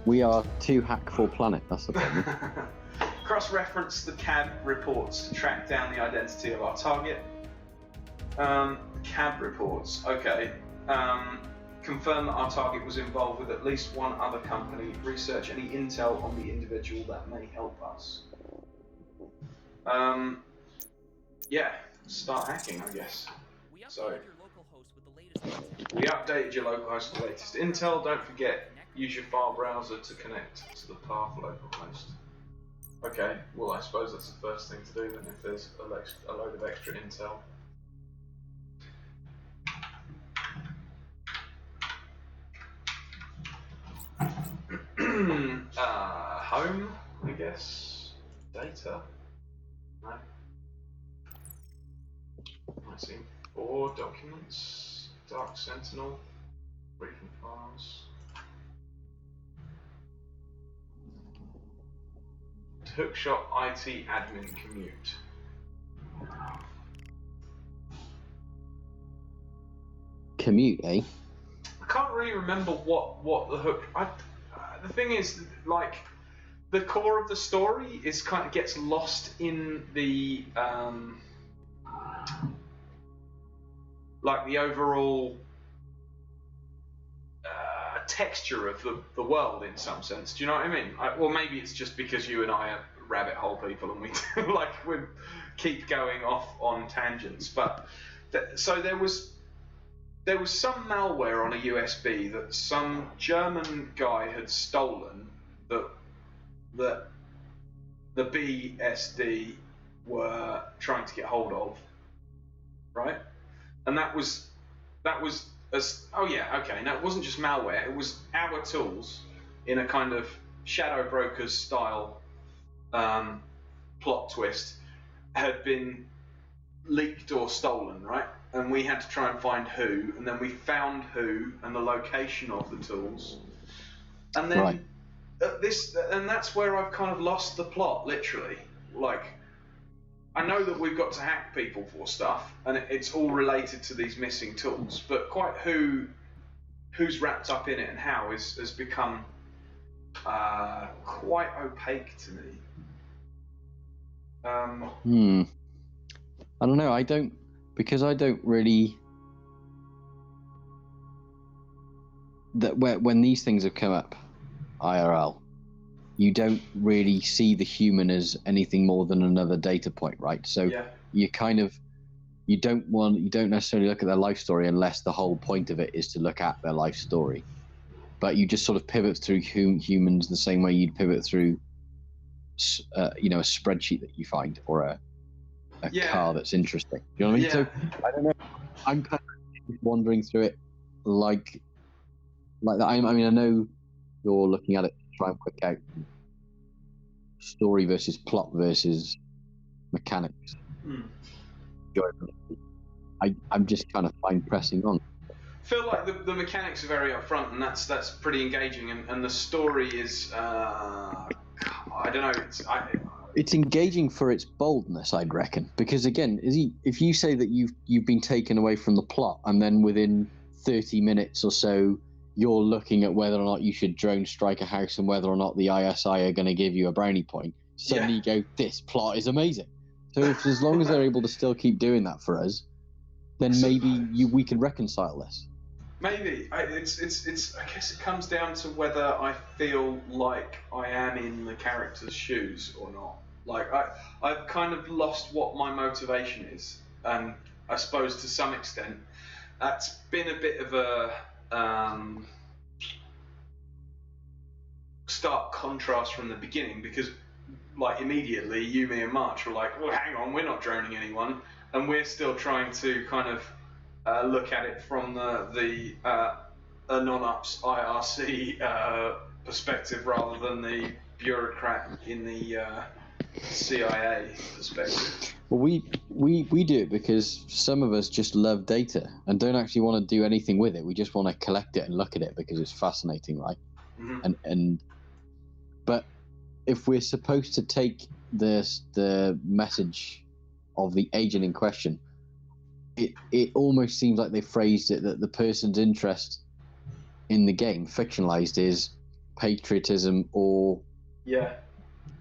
We are too hackful planet, that's the problem. Cross-reference the CAB reports to track down the identity of our target. CAB reports, okay. Confirm that our target was involved with at least one other company. Research any intel on the individual that may help us. Yeah, start hacking, I guess. So, we updated your local host with the latest intel. Don't forget, use your file browser to connect to the path localhost. Okay, well I suppose that's the first thing to do then if there's a load of extra intel. Home, I guess. Data. No. I see. 4 documents. Dark Sentinel. Briefing files. Hookshot IT admin commute. Commute, eh? really remember what the hook. The thing is, like, the core of the story is kind of gets lost in the like the overall texture of the world in some sense. Do you know what I mean? Well, maybe it's just because you and I are rabbit hole people and we we keep going off on tangents. But so there was some malware on a USB that some German guy had stolen that the BSD were trying to get hold of, right? And that was oh yeah, okay. Now it wasn't just malware; it was our tools in a kind of Shadow Brokers style plot twist had been leaked or stolen, right? And we had to try and find who, and then we found who and the location of the tools, and then Right. And that's where I've kind of lost the plot, literally. Like, I know that we've got to hack people for stuff, and it's all related to these missing tools, but quite who's wrapped up in it and how has become quite opaque to me. I don't know. I don't really. That when these things have come up, IRL, you don't really see the human as anything more than another data point, right? So Yeah. you don't necessarily look at their life story unless the whole point of it is to look at their life story. But you just sort of pivot through humans the same way you'd pivot through, a spreadsheet that you find or a car that's interesting. You know what I mean? Yeah. So I don't know. I'm kind of wandering through it like that. I mean, I know you're looking at it to try and work out story versus plot versus mechanics. I'm just kind of fine pressing on. I feel like the mechanics are very upfront, and that's pretty engaging, and the story is I don't know. It's engaging for its boldness, I'd reckon, because again, if you say that you've been taken away from the plot, and then within 30 minutes or so, you're looking at whether or not you should drone strike a house and whether or not the ISI are going to give you a brownie point, suddenly you go, this plot is amazing. So as long as they're able to still keep doing that for us, then maybe we can reconcile this. Maybe it's. I guess it comes down to whether I feel like I am in the character's shoes or not. Like I've kind of lost what my motivation is, and I suppose to some extent that's been a bit of a stark contrast from the beginning, because like immediately you, me, and March were like, well, hang on, we're not droning anyone, and we're still trying to kind of look at it from the non-ups IRC perspective rather than the bureaucrat in the CIA perspective. Well, we do it because some of us just love data and don't actually want to do anything with it. We just want to collect it and look at it because it's fascinating, right? Mm-hmm. But if we're supposed to take the message of the agent in question, it almost seems like they phrased it that the person's interest in the game, fictionalized, is patriotism or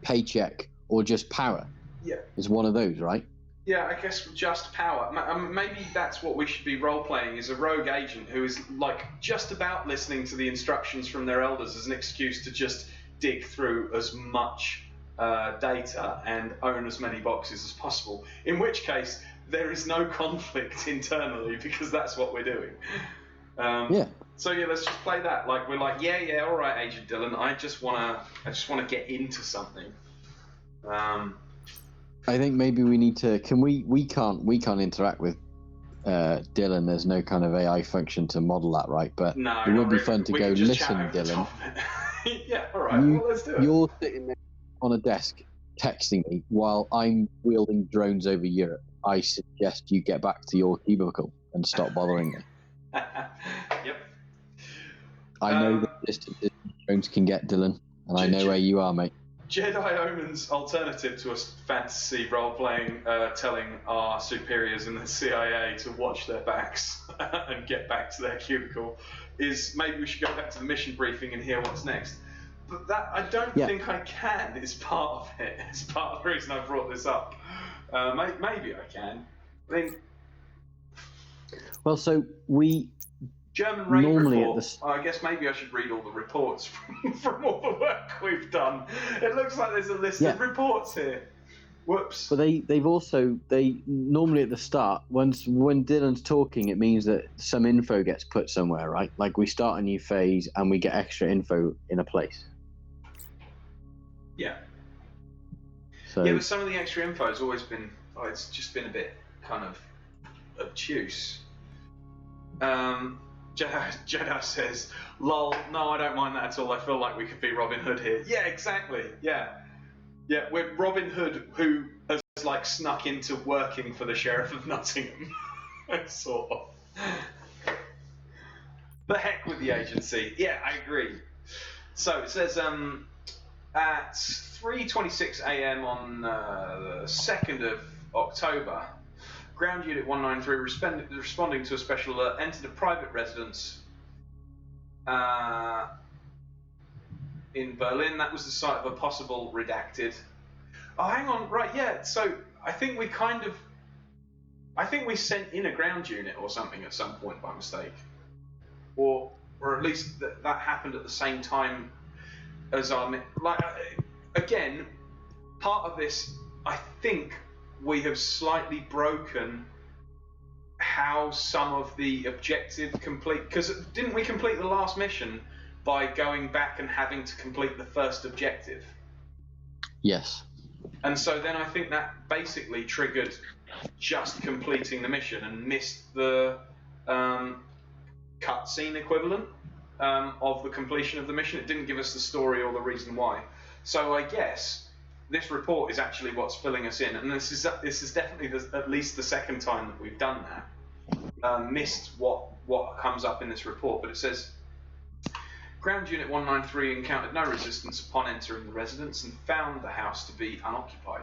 paycheck or just power. Yeah. It's one of those, right? Yeah, I guess just power. Maybe that's what we should be role-playing, is a rogue agent who is like just about listening to the instructions from their elders as an excuse to just dig through as much data and own as many boxes as possible. In which case, there is no conflict internally because that's what we're doing. So yeah, let's just play that. Like we're like, yeah, all right, Agent Dylan. I just wanna get into something. I think maybe we need to. We can't interact with Dylan. There's no kind of AI function to model that, right? But no, it would be fun to go, listen, Dylan. Yeah, all right. Well, let's do it. You're sitting there on a desk texting me while I'm wielding drones over Europe. I suggest you get back to your cubicle and stop bothering me. Yep. I know the distance drones can get, Dylan, and I know where you are, mate. Jedi Omen's alternative to a fantasy role-playing, telling our superiors in the CIA to watch their backs and get back to their cubicle, is maybe we should go back to the mission briefing and hear what's next. But that, I don't think I can. It's part of it. It's part of the reason I brought this up. Maybe I can. I mean, well, so we German raid normally report. I guess maybe I should read all the reports from all the work we've done. It looks like there's a list of reports here. Whoops. But they normally at the start, when Dylan's talking, it means that some info gets put somewhere, right? Like we start a new phase and we get extra info in a place. Yeah. So, yeah, but some of the extra info has always been, it's just been a bit kind of obtuse. Jedi says, lol, no, I don't mind that at all. I feel like we could be Robin Hood here. Yeah, exactly. Yeah, we're Robin Hood who has like snuck into working for the Sheriff of Nottingham. Sort of. The heck with the agency. Yeah, I agree. So it says at 3:26 a.m. on the 2nd of October, Ground Unit 193, responding to a special alert, entered a private residence in Berlin. That was the site of a possible redacted. Oh, hang on, right, yeah. So I think we sent in a ground unit or something at some point by mistake, or at least that happened at the same time as our. Again, part of this, I think. We have slightly broken how some of the objective complete, because didn't we complete the last mission by going back and having to complete the first objective? Yes. And so then I think that basically triggered just completing the mission and missed the cutscene equivalent of the completion of the mission. It didn't give us the story or the reason why. So I guess this report is actually what's filling us in, and this is definitely at least the second time that we've done that. Missed what comes up in this report, but it says Ground Unit 193 encountered no resistance upon entering the residence and found the house to be unoccupied.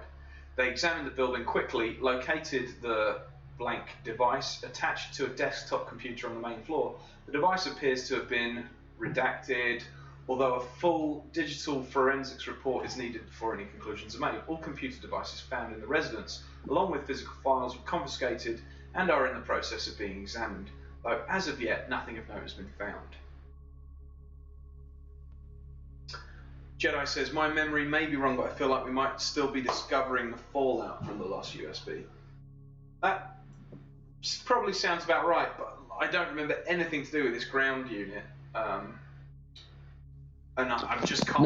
They examined the building quickly, located the blank device attached to a desktop computer on the main floor. The device appears to have been redacted, although a full digital forensics report is needed before any conclusions are made. All computer devices found in the residence, along with physical files, were confiscated and are in the process of being examined, though as of yet, nothing of note has been found. Jedi says, my memory may be wrong, but I feel like we might still be discovering the fallout from the lost USB. That probably sounds about right, but I don't remember anything to do with this ground unit. And I just can't.